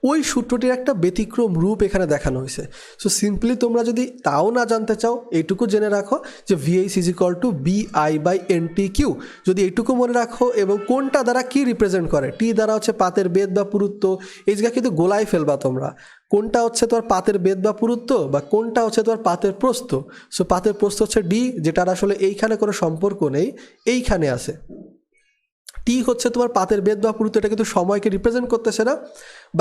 ওই সূত্রটির একটা ব্যতিক্রম রূপ এখানে দেখানো হয়েছে। সো সিম্পলি তোমরা যদি তাও না জানতে চাও, এইটুকু জেনে রাখো যে VH is equal two BI/NTQ। যদি এইটুকু মনে রাখো, এবং কোনটা দ্বারা কি রিপ্রেজেন্ট করে, টি দ্বারা হচ্ছে পাতের বেদ বা পুরুত্ব, এই জায়গা কিন্তু গোলায় ফেলবা তোমরা। কোনটা হচ্ছে তোমার পাতের বেদ বা পুরুত্ব, বা কোনটা হচ্ছে তোমার পাতের প্রস্থ। সো পাতের প্রস্থ হচ্ছে ডি, যেটার আসলে এইখানে কোনো সম্পর্ক নেই, এইখানে আছে। টি হচ্ছে তোমার পাতের বেদ বা পুরুত্ব, এটা কিন্তু সময়কে রিপ্রেজেন্ট করতেছে না।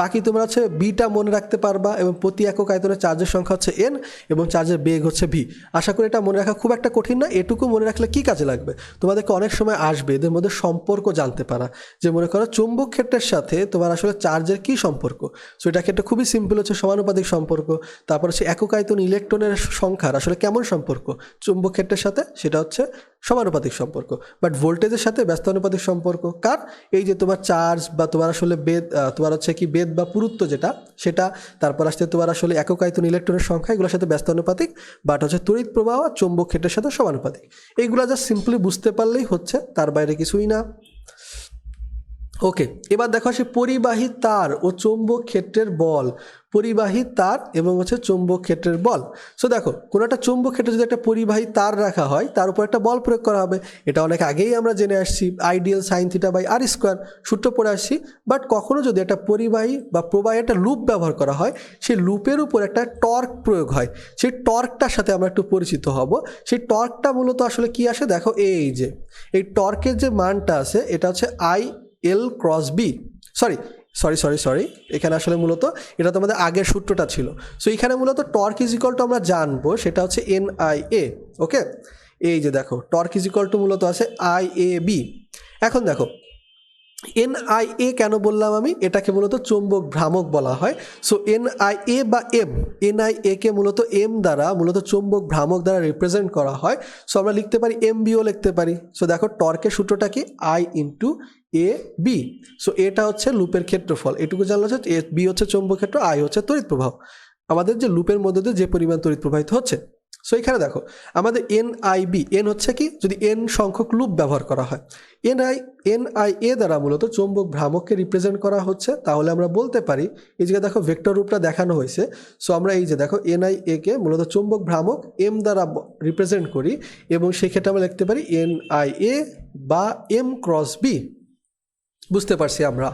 বাকি তোমরা হচ্ছে বিটা মনে রাখতে পারবা, এবং প্রতি একক আয়তনের চার্জের সংখ্যা হচ্ছে এন, এবং চার্জের বেগ হচ্ছে ভি। আশা করি এটা মনে রাখা খুব একটা কঠিন না। এটুকু মনে রাখলে কি কাজে লাগবে, তোমাদেরকে অনেক সময় আসবে এদের মধ্যে সম্পর্ক জানতে পারা। যে মনে করো চুম্বক ক্ষেত্রের সাথে তোমার আসলে চার্জের কি সম্পর্ক। সো এটা ক্ষেত্রে খুবই সিম্পল, হচ্ছে সমানুপাতিক সম্পর্ক। তারপর হচ্ছে একক আয়তন ইলেকট্রনের সংখ্যার আসলে কেমন সম্পর্ক চুম্বক ক্ষেত্রের সাথে, সেটা হচ্ছে সমানুপাতিক সম্পর্ক। বাট ভোল্টেজের সাথে ব্যস্তানুপাতিক সম্পর্ক কার, এই যে তোমার চার্জ বা তোমার আসলে বেদ, তোমার হচ্ছে কি বেদ বা পুরুত্ব যেটা, সেটা। তারপর আসতে তোমার আসলে একক আয়তন ইলেকট্রনের সংখ্যা, এগুলোর সাথে ব্যস্তানুপাতিক। বাট হচ্ছে তড়িৎ প্রবাহ আর চৌম্বক ক্ষেত্রের সাথে সমানুপাতিক। এইগুলো জাস্ট সিম্পলি বুঝতে পারলেই হচ্ছে, তার বাইরে কিছুই না। ওকে, এবার দেখো আসে পরিবাহী তার ও চৌম্বক ক্ষেত্রের বল। পরিবাহী তার এবং হচ্ছে চৌম্বক ক্ষেত্রের বল। সো দেখো, কোনো একটা চৌম্বক ক্ষেত্রে যদি একটা পরিবাহী তার রাখা হয়, তার উপর একটা বল প্রয়োগ করা হবে। এটা অনেক আগেই আমরা জেনে আসছি, I dl sine theta by r square সূত্র পড়ে আসছি। বাট কখনো যদি একটা পরিবাহী বা প্রবাহী একটা লুপ ব্যবহার করা হয়, সেই লুপের উপর একটা টর্ক প্রয়োগ হয়। সেই টর্কটার সাথে আমরা একটু পরিচিত হব। সেই টর্কটা মূলত আসলে কি আসে, দেখো এই যে এই টর্কের যে মানটা আছে, এটা হচ্ছে IL ক্রস বি। সরি, এখানে আসলে মূলত এটা তোমাদের আগের সূত্রটা ছিল। সো এখানে মূলত টর্ক ইজ ইকুয়াল টু আমরা জানবো, সেটা হচ্ছে NIA। ওকে, এই যে দেখো টর্ক ইজ ইকুয়াল টু মূলত আছে IAB। এখন দেখো NIA কেন বললাম আমি, এটাকে মূলত চৌম্বক ভ্রামক বলা হয়। সো NIA বা NIA কে মূলত M দ্বারা, মূলত চৌম্বক ভ্রামক দ্বারা রিপ্রেজেন্ট করা হয়। সো আমরা লিখতে পারি MBও লিখতে পারি। সো দেখো টর্কের সূত্রটা কি, I/AB। সো এটা হচ্ছে লুপের ক্ষেত্রফল, এটুকু জানলো যে B হচ্ছে চৌম্বক ক্ষেত্র, I হচ্ছে তড়িৎ প্রবাহ, আমাদের যে লুপের মধ্যে দিয়ে যে পরিমাণ তড়িৎ প্রবাহিত হচ্ছে। সো এখানে দেখো আমাদের NIB, N হচ্ছে কি, যদি N সংখ্যক লুপ ব্যবহার করা হয়, NIA দ্বারা মূলত চৌম্বক ভ্রামককে রিপ্রেজেন্ট করা হচ্ছে। তাহলে আমরা বলতে পারি, এই জায়গায় দেখো ভেক্টর রূপটা দেখানো হয়েছে। সো আমরা এই যে দেখো NIA কে মূলত চৌম্বক ভ্রামক M দ্বারা রিপ্রেজেন্ট করি, এবং সেই ক্ষেত্রে আমরা লিখতে পারি NIA বা M ক্রস B। বুঝতে পারছি আমরা।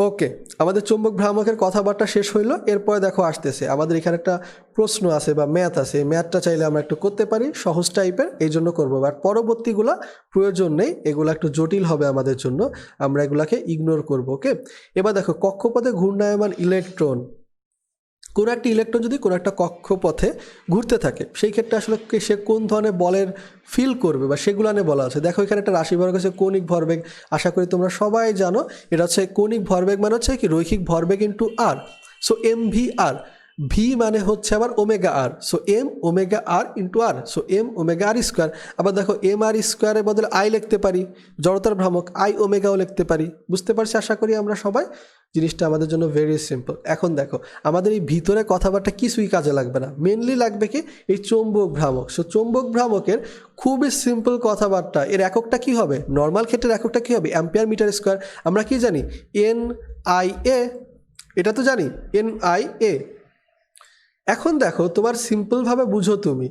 ওকে, আমাদের চৌম্বক ভ্রামকের কথাবার্তা শেষ হইলো। এরপরে দেখো আসতেছে আমাদের এখানে একটা প্রশ্ন আছে বা ম্যাথ আছে। এই ম্যাথটা চাইলে আমরা একটু করতে পারি, সহজ টাইপের, এই জন্য করবো। বাট পরবর্তীগুলা প্রয়োজন নেই, এগুলো একটু জটিল হবে আমাদের জন্য, আমরা এগুলাকে ইগনোর করবো। ওকে, এবার দেখো কক্ষপথে ঘূর্ণায়মান ইলেকট্রন, কোনো একটা ইলেকট্রন যদি কোনো একটা কক্ষপথে ঘুরতে থাকে, সেই ক্ষেত্রে আসলে সে কোন ধরনের বলের ফিল করবে বা সেগুলো নিয়ে বলা আছে। দেখো এখানে একটা রাশি ভরবেগ আছে কৌণিক ভরবেগ, আশা করি তোমরা সবাই জানো। এটা হচ্ছে কৌণিক ভরবেগ মানে হচ্ছে কি রৈখিক ভরবেগ ইন্টু আর। সো MVR, ভি মানে হচ্ছে আবার ওমেগা আর। সো M ওমেগা আর ইন্টু আর, সো M ওমেগা আর স্কোয়ার। আবার দেখো MR স্কোয়ারের বদলে I লিখতে পারি, জড়তার ভ্রামক I ওমেগাও লিখতে পারি। বুঝতে পারছি আশা করি আমরা সবাই, জিনিসটা আমাদের জন্য ভেরি সিম্পল। এখন দেখো আমাদের এই ভিতরে কথাবার্তা কিছুই কাজে লাগবে না, মেনলি লাগবে কি এই চৌম্বক ভ্রামক। সো চৌম্বক ভ্রামকের খুবই সিম্পল কথাবার্তা, এর এককটা কি হবে, নর্মাল ক্ষেত্রের এককটা কি হবে, অ্যাম্পিয়ার মিটার স্কোয়ার। আমরা কি জানি NIA, এটা তো জানি NIA। এখন দেখো তোমার সিম্পলভাবে বুঝো তুমি,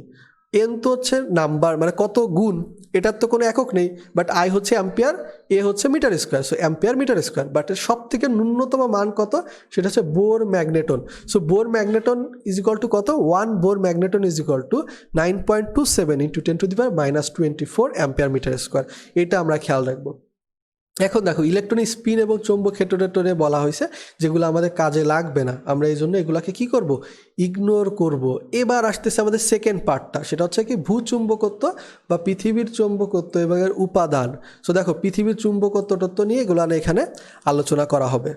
এন তো হচ্ছে নাম্বার, মানে কত গুণ, এটার তো কোনো একক নেই। বাট আই হচ্ছে অ্যাম্পিয়ার, এ হচ্ছে metre square, so ampere metre square. But এর সব থেকে ন্যূনতম মান কত, সেটা হচ্ছে Bohr magneton. So Bohr magneton is equal to কত, 1 Bohr magneton is equal to 9.27 × 10⁻⁻24 ampere metre square. এটা আমরা খেয়াল রাখবো। এখন দেখো ইলেকট্রনিক স্পিন এবং চৌম্বক ক্ষেত্রে বলা হয়েছে, যেগুলো আমাদের কাজে লাগবে না, আমরা এই জন্য এগুলাকে কি করব, ইগনোর করব। এবার আসতেছে আমাদের সেকেন্ড পার্টটা, সেটা হচ্ছে কি ভূচুম্বকত্ব বা পৃথিবীর চৌম্বকত্ব এবং এর উপাদান। সো দেখো পৃথিবীর চুম্বকত্ব তত্ত্ব নিয়ে এগুলো এখানে আলোচনা করা হবে।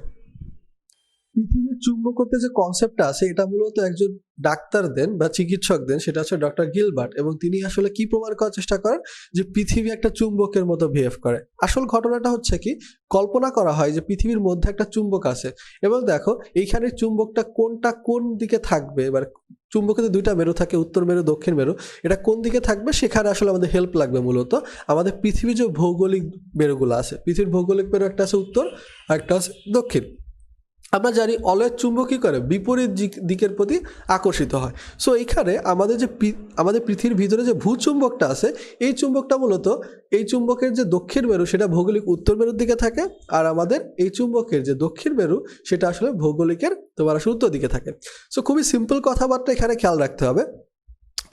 পৃথিবীর চুম্বকত্বের যে কনসেপ্টটা আছে এটা মূলত একজন ডাক্তার দেন বা চিকিৎসক দেন, সেটা হচ্ছে ডক্টর গিলবার্ট, এবং তিনি আসলে কি প্রমাণ করার চেষ্টা করেন যে পৃথিবী একটা চুম্বকের মতো বিহেভ করে। আসল ঘটনাটা হচ্ছে কি, কল্পনা করা হয় যে পৃথিবীর মধ্যে একটা চুম্বক আছে, এবং দেখো এইখানে চুম্বকটা কোনটা কোন দিকে থাকবে, এবার চুম্বকের দুইটা মেরু থাকে, উত্তর মেরু দক্ষিণ মেরু, এটা কোন দিকে থাকবে সেখানে আসলে আমাদের হেল্প লাগবে। মূলত আমাদের পৃথিবীর যে ভৌগোলিক মেরুগুলো আছে, পৃথিবীর ভৌগোলিক মেরু একটা আছে উত্তর আর একটা আছে দক্ষিণ। আমরা জানি অলওয়েজ চুম্বক কী করে, বিপরীত দিকের প্রতি আকর্ষিত হয়। সো এইখানে আমাদের যে আমাদের পৃথিবীর ভিতরে যে ভূচুম্বকটা আছে, এই চুম্বকটা মূলত এই চুম্বকের যে দক্ষিণ মেরু সেটা ভৌগোলিক উত্তর মেরুর দিকে থাকে, আর আমাদের এই চুম্বকের যে দক্ষিণ মেরু সেটা আসলে ভৌগোলিকের তোমার আসলে উত্তর দিকে থাকে। সো খুবই সিম্পল কথাবার্তা এখানে খেয়াল রাখতে হবে।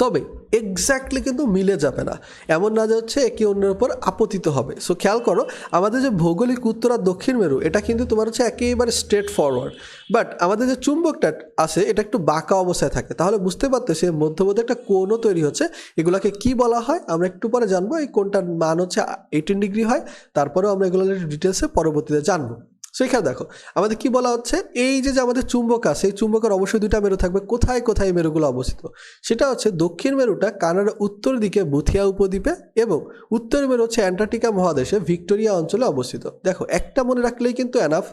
তবে এক্স্যাক্টলি কিন্তু মিলে যাবে না, এমন না যে হচ্ছে একে অন্যের উপর আপতিত হবে। সো খেয়াল করো, আমাদের যে ভৌগোলিক উত্তর আর দক্ষিণ মেরু এটা কিন্তু তোমার হচ্ছে একেবারে স্ট্রেট ফরওয়ার্ড, বাট আমাদের যে চুম্বকটা আছে এটা একটু বাঁকা অবস্থায় থাকে। তাহলে বুঝতে পারতেছি মধ্যে একটা কোণও তৈরি হচ্ছে। এগুলোকে কি বলা হয় আমরা একটু পরে জানবো। এই কোণটার মান হচ্ছে 18 ডিগ্রি হয়, তারপরেও আমরা এগুলো ডিটেলসে পরবর্তীতে জানবো। সো এখানে দেখো আমাদের কি বলা হচ্ছে, এই যে আমাদের চুম্বক আছে, এই চুম্বকের অবশ্যই দুইটা মেরু থাকবে। কোথায় কোথায় এই মেরুগুলো অবস্থিত, সেটা হচ্ছে দক্ষিণ মেরুটা কানাডার উত্তর দিকে বুথিয়া উপদ্বীপে, এবং উত্তর মেরু হচ্ছে অ্যান্টার্কটিকা মহাদেশে ভিক্টোরিয়া অঞ্চলে অবস্থিত। দেখো একটা মনে রাখলেই কিন্তু এনাফ,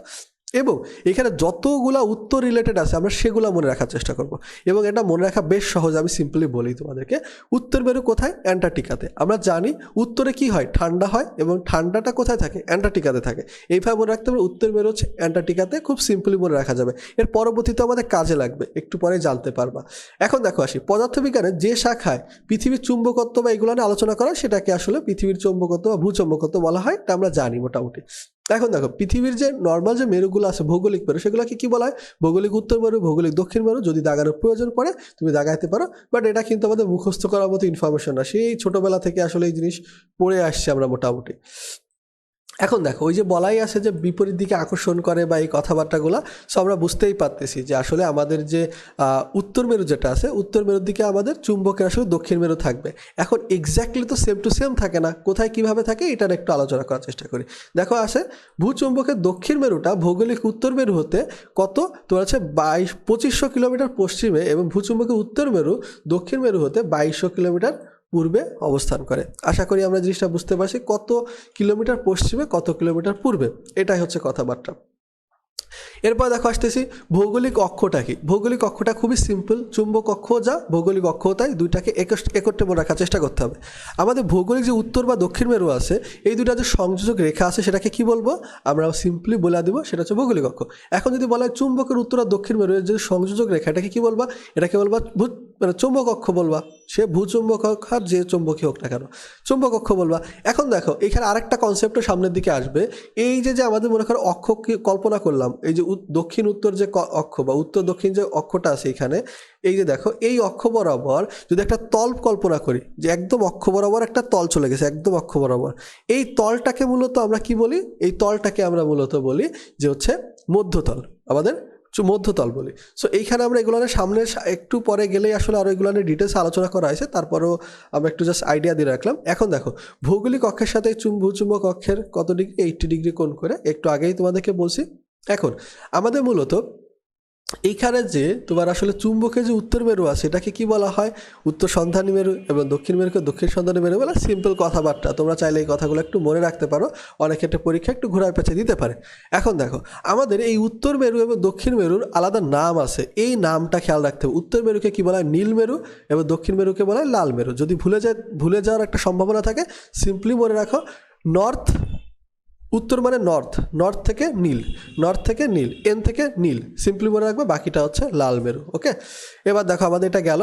এবং এখানে যতগুলা উত্তর রিলেটেড আছে আমরা সেগুলো মনে রাখার চেষ্টা করব, এবং এটা মনে রাখা বেশ সহজ। আমি সিম্পলি বলি তোমাদেরকে, উত্তর মেরু কোথায়, অ্যান্টার্কটিকাতে। আমরা জানি উত্তরে কি হয়, ঠান্ডা হয়, এবং ঠান্ডাটা কোথায় থাকে, অ্যান্টার্কটিকাতে থাকে। এইভাবে মনে রাখতে হবে, উত্তর মেরু হচ্ছে অ্যান্টার্কটিকাতে, খুব সিম্পলি মনে রাখা যাবে। এর পরবর্তীতে আমাদের কাজে লাগবে, একটু পরে জানতে পারবা। এখন দেখো আসি পদার্থবিজ্ঞানের যে শাখায় পৃথিবীর চুম্বকত্ব বা এগুলো নিয়ে আলোচনা করা, সেটাকে আসলে পৃথিবীর চুম্বকত্ব বা ভূচুম্বকত্ব বলা হয়, এটা আমরা জানি মোটামুটি। এখন দেখো পৃথিবীর যে নর্মাল যে মেরুগুলো আছে ভৌগোলিক মেরু, সেগুলোকে কি বলা হয়, ভৌগোলিক উত্তর মেরু, ভৌগোলিক দক্ষিণ মেরু। যদি দাগানোর প্রয়োজন পড়ে তুমি দাগাইতে পারো, বাট এটা কিন্তু আমাদের মুখস্থ করার মতো ইনফরমেশন না, সেই ছোটোবেলা থেকে আসলে এই জিনিস পড়ে আসছে আমরা মোটামুটি। এখন দেখো ওই যে বলাই আছে যে বিপরীত দিকে আকর্ষণ করে বা এই কথাবার্তাগুলো, সো আমরা বুঝতেই পারতেছি যে আসলে আমাদের যে উত্তর মেরু যেটা আছে, উত্তর মেরুর দিকে আমাদের চুম্বকের আসলে দক্ষিণ মেরু থাকবে। এখন এক্স্যাক্টলি তো সেম টু সেম থাকে না, কোথায় কীভাবে থাকে এটার একটু আলোচনা করার চেষ্টা করি। দেখো আছে ভূচুম্বকের দক্ষিণ মেরুটা ভৌগোলিক উত্তর মেরু হতে কত তোমার হচ্ছে 2500 কিলোমিটার পশ্চিমে, এবং ভূচুম্বকের উত্তর মেরু দক্ষিণ মেরু হতে 2200 কিলোমিটার পূর্বে অবস্থান করে। আশা করি আমরা জিনিসটা বুঝতে পারছি, কত কিলোমিটার পশ্চিমে কত কিলোমিটার পূর্বে, এটাই হচ্ছে কথাবার্তা। এরপর দেখো আসতেছি ভৌগোলিক অক্ষটা কি। ভৌগোলিক অক্ষটা খুবই সিম্পল, চুম্বক অক্ষ যা ভৌগোলিক অক্ষও তাই, দুইটাকে একত্রে মনে রাখার চেষ্টা করতে হবে। আমাদের ভৌগোলিক যে উত্তর বা দক্ষিণ মেরু আছে, এই দুইটা যে সংযোজক রেখা আছে সেটাকে কি বলবো, আমরা সিম্পলি বলে দেবো সেটা হচ্ছে ভৌগোলিক অক্ষ। এখন যদি বলা হয় চুম্বকের উত্তর আর দক্ষিণ মেরু যে সংযোজক রেখা, এটাকে কি বলবা, এটাকে বলবা মানে চুম্বক অক্ষ বলবা। সে ভূচুম্বক অক্ষ আর যে চুম্বকই হোক না কেন, চুম্বক অক্ষ বলবা। এখন দেখো এখানে আরেকটা কনসেপ্টও সামনের দিকে আসবে। এই যে আমাদের মনে করো অক্ষ কল্পনা করলাম, এই যে দক্ষিণ উত্তর যে অক্ষ বা উত্তর দক্ষিণ যে অক্ষটা আছে এখানে, এই যে দেখো এই অক্ষ বরাবর যদি একটা তল কল্পনা করি, যে একদম অক্ষ বরাবর একটা তল চলে গেছে, একদম অক্ষ বরাবর, এই তলটাকে মূলত আমরা কি বলি, এই তলটাকে আমরা মূলত বলি যে হচ্ছে মধ্যতল, আমাদের মধ্যতল বলি। সো এইখানে আমরা এগুলো সামনে একটু পরে গেলেই আসলে আরও এগুলো নিয়ে ডিটেলস আলোচনা করা হয়েছে, তারপরেও আমরা একটু জাস্ট আইডিয়া দিয়ে রাখলাম। এখন দেখো ভৌগোলিক অক্ষের সাথে ভূচুম্বক অক্ষের কত ডিগ্রি, 80 ডিগ্রি কোণ করে, একটু আগেই তোমাদেরকে বলছি। এখন আমাদের মূলত এইখানে যে তোমার আসলে চুম্বকের যে উত্তর মেরু আছে এটাকে কি বলা হয়, উত্তর সন্ধানী মেরু, এবং দক্ষিণ মেরুকে দক্ষিণ সন্ধানী মেরু বলে। সিম্পল কথাবার্তা, তোমরা চাইলে এই কথাগুলো একটু মনে রাখতে পারো, অনেক ক্ষেত্রে পরীক্ষা একটু ঘোরায় পেঁচে দিতে পারে। এখন দেখো আমাদের এই উত্তর মেরু এবং দক্ষিণ মেরুর আলাদা নাম আছে, এই নামটা খেয়াল রাখতে হবে। উত্তর মেরুকে কি বলা হয়, নীল মেরু, এবং দক্ষিণ মেরুকে বলা হয় লাল মেরু। যদি ভুলে যাওয়ার একটা সম্ভাবনা থাকে, সিম্পলি মনে রাখো নর্থ, উত্তর মানে নর্থ, নর্থ থেকে নীল, নর্থ থেকে নীল, এন থেকে নীল, সিম্পলি মনে রাখবে, বাকিটা হচ্ছে লাল মেরু। ওকে, এবার দেখো আমাদের এটা গেল।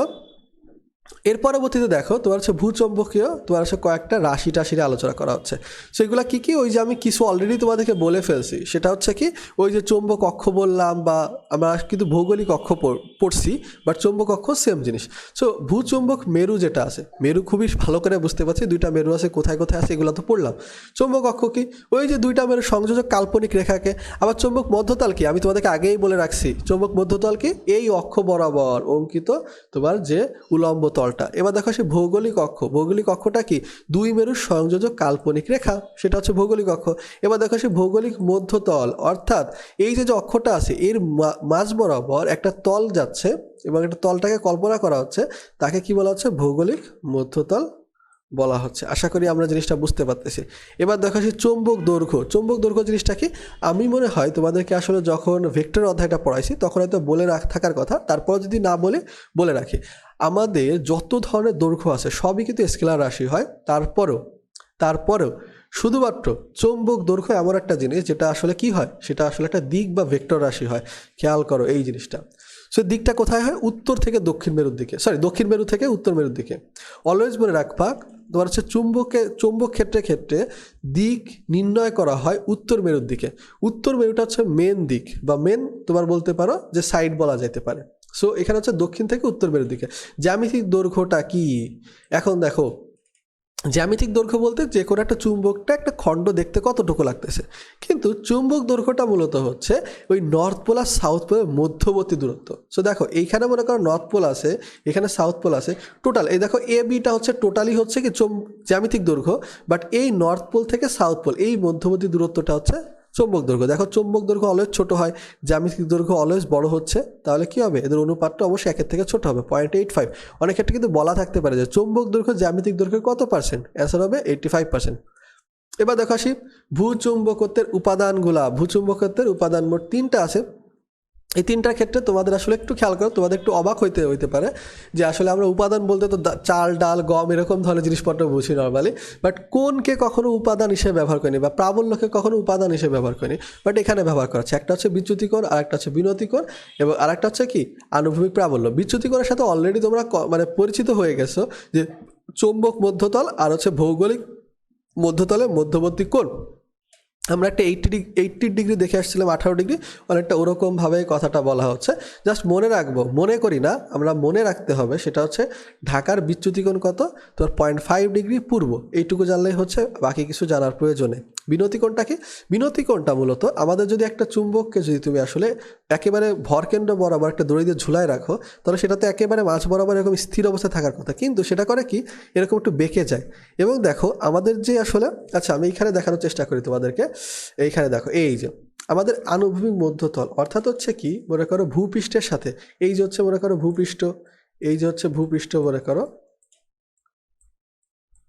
এর পরবর্তীতে দেখো তোমার হচ্ছে ভূচম্বকীয় তোমার হচ্ছে কয়েকটা রাশি টাশির আলোচনা করা হচ্ছে। সেগুলো কী কী, ওই যে আমি কিছু অলরেডি তোমাদেরকে বলে ফেলছি, সেটা হচ্ছে কি ওই যে চৌম্বক অক্ষ বললাম, বা আমরা কিন্তু ভৌগোলিক অক্ষ পড়ছি, বাট চৌম্বক অক্ষ সেম জিনিস। সো ভূচৌম্বক মেরু যেটা আছে, মেরু খুবই ভালো করে বুঝতে পারছি, দুইটা মেরু আছে, কোথায় কোথায় আছে এগুলো তো পড়লাম। চৌম্বক অক্ষ কি, ওই যে দুইটা মেরু সংযোজক কাল্পনিক রেখাকে। আবার চৌম্বক মধ্যতল কি, আমি তোমাদেরকে আগেই বলে রাখছি, চৌম্বক মধ্যতল কি, এই অক্ষ বরাবর অঙ্কিত তোমার যে উলম্ব তলটা। এবার দেখো আসি ভৌগোলিক অক্ষ। ভৌগোলিক অক্ষটা কি? দুই মেরুর সংযোজক কাল্পনিক রেখা, সেটা হচ্ছে ভৌগোলিক অক্ষ। এবার দেখো আসি ভৌগোলিক মধ্যতল, অর্থাৎ এই যে অক্ষটা আছে এর মাঝ বরাবর একটা তল যাচ্ছে এবং একটা তলটাকে কল্পনা করা হচ্ছে, তাকে কি বলা হচ্ছে? ভৌগোলিক মধ্যতল বলা হচ্ছে। আশা করি আমরা জিনিসটা বুঝতে পারতেছি। এবার দেখো আসি চৌম্বক দৈর্ঘ্য। চৌম্বক দৈর্ঘ্য জিনিসটা কি? আমি মনে হয় তোমাদেরকে আসলে যখন ভেক্টর অধ্যায়টা পড়াইছি তখন হয়তো বলে থাকার কথা, তারপর যদি না বলে রাখি, আমাদের যত ধরনের দৈর্ঘ্য আছে সবই কিন্তু স্কেলার রাশি হয়। তারপরেও শুধুমাত্র চৌম্বক দৈর্ঘ্য এমন একটা জিনিস যেটা আসলে কি হয়, সেটা আসলে একটা দিক বা ভেক্টর রাশি হয়। খেয়াল করো এই জিনিসটা। সো দিকটা কোথায় হয়? উত্তর থেকে দক্ষিণ মেরুর দিকে, দক্ষিণ মেরু থেকে উত্তর মেরুর দিকে। অলওয়েজ মনে রাখবা তোমার হচ্ছে চুম্বক ক্ষেত্রে দিক নির্ণয় করা হয় উত্তর মেরুর দিকে। উত্তর মেরুটা হচ্ছে মেন দিক বা মেন তোমার বলতে পারো যে সাইড বলা যেতে পারে। সো এখানে হচ্ছে দক্ষিণ থেকে উত্তর মেরুর দিকে। জ্যামিতিক দৈর্ঘ্যটা কি? এখন দেখো, জ্যামিতিক দৈর্ঘ্য বলতে যে কোনো একটা চুম্বকটা একটা খণ্ড দেখতে কতটুকু লাগতেছে, কিন্তু চুম্বক দৈর্ঘ্যটা মূলত হচ্ছে ওই নর্থ পোল আর সাউথ পোলের মধ্যবর্তী দূরত্ব। সো দেখো এইখানে মনে করো নর্থ পোল আছে, এখানে সাউথ পোল আছে, টোটাল এই দেখো এ বিটা হচ্ছে টোটালি হচ্ছে কি জ্যামিতিক দৈর্ঘ্য, বাট এই নর্থ পোল থেকে সাউথ পোল এই মধ্যবর্তী দূরত্বটা হচ্ছে চৌম্বক দৈর্ঘ্য। দেখো চৌম্বক দৈর্ঘ্য অলওয়েজ ছোট হয়, জ্যামিতিক দৈর্ঘ্য অলওয়েজ বড় হচ্ছে, তাহলে কি হবে? এদের অনুপাতটা অবশ্যই একের থেকে ছোট হবে, 0.85। অনেক ক্ষেত্রে কিন্তু বলা থাকতে পারে যে চৌম্বক দৈর্ঘ্য জ্যামিতিক দৈর্ঘ্যের কত পার্সেন্ট? অ্যান্সার হবে 85%। এবার দেখো আসি ভূচুম্বকত্বের উপাদানগুলা। ভূচুম্বকত্বের উপাদান মোট 3টা আছে। এই 3টার ক্ষেত্রে তোমাদের আসলে একটু খেয়াল করো, তোমাদের একটু অবাক হইতে পারে যে আসলে আমরা উপাদান বলতে তো চাল ডাল গম এরকম ধরনের জিনিসপত্র বুঝি নর্মালি, বাট কোনকে কখনো উপাদান হিসেবে ব্যবহার করিনি বা প্রাবল্যকে কখনো উপাদান হিসেবে ব্যবহার করিনি, বাট এখানে ব্যবহার করা হচ্ছে। একটা হচ্ছে বিচ্যুতিকোণ, আর একটা হচ্ছে বিনতিকোণ, এবং আরেকটা হচ্ছে কি? আনুভূমিক প্রাবল্য। বিচ্যুতিকোণের সাথে অলরেডি তোমরা পরিচিত হয়ে গেছো যে চৌম্বক মধ্যতল আর হচ্ছে ভৌগোলিক মধ্যতলের মধ্যবর্তী কোণ। আমরা একটা 80 ডিগ্রি দেখে আসছিলাম, 18 ডিগ্রি, অনেকটা ওরকমভাবে কথাটা বলা হচ্ছে। জাস্ট মনে রাখবো, মনে করি না, আমরা মনে রাখতে হবে সেটা হচ্ছে ঢাকার বিচ্যুতিকোণ কত? তোর 0.5 ডিগ্রি পূর্ব। এইটুকু জানলেই হচ্ছে, বাকি কিছু জানার প্রয়োজনে। বিনতিকোণটা কি? বিনতিকোণটা মূলত আমাদের যদি একটা চুম্বককে যদি তুমি আসলে একেবারে ভরকেন্দ্র বরাবর একটা দড়ি দিয়ে ঝুলায় রাখো, তাহলে সেটাতে একেবারে মাঝ বরাবর এরকম স্থির অবস্থায় থাকার কথা, কিন্তু সেটা করে কি? এরকম একটু বেঁকে যায়। এবং দেখো আমাদের যে আসলে, আচ্ছা আমি এইখানে দেখানোর চেষ্টা করি তোমাদেরকে। এইখানে দেখো এই যে আমাদের আনুভূমিক মধ্যতল, অর্থাৎ হচ্ছে কি? মনে করো ভূপৃষ্ঠের সাথে এই যে হচ্ছে মনে করো ভূপৃষ্ঠ, এই যে হচ্ছে ভূপৃষ্ঠ মনে করো,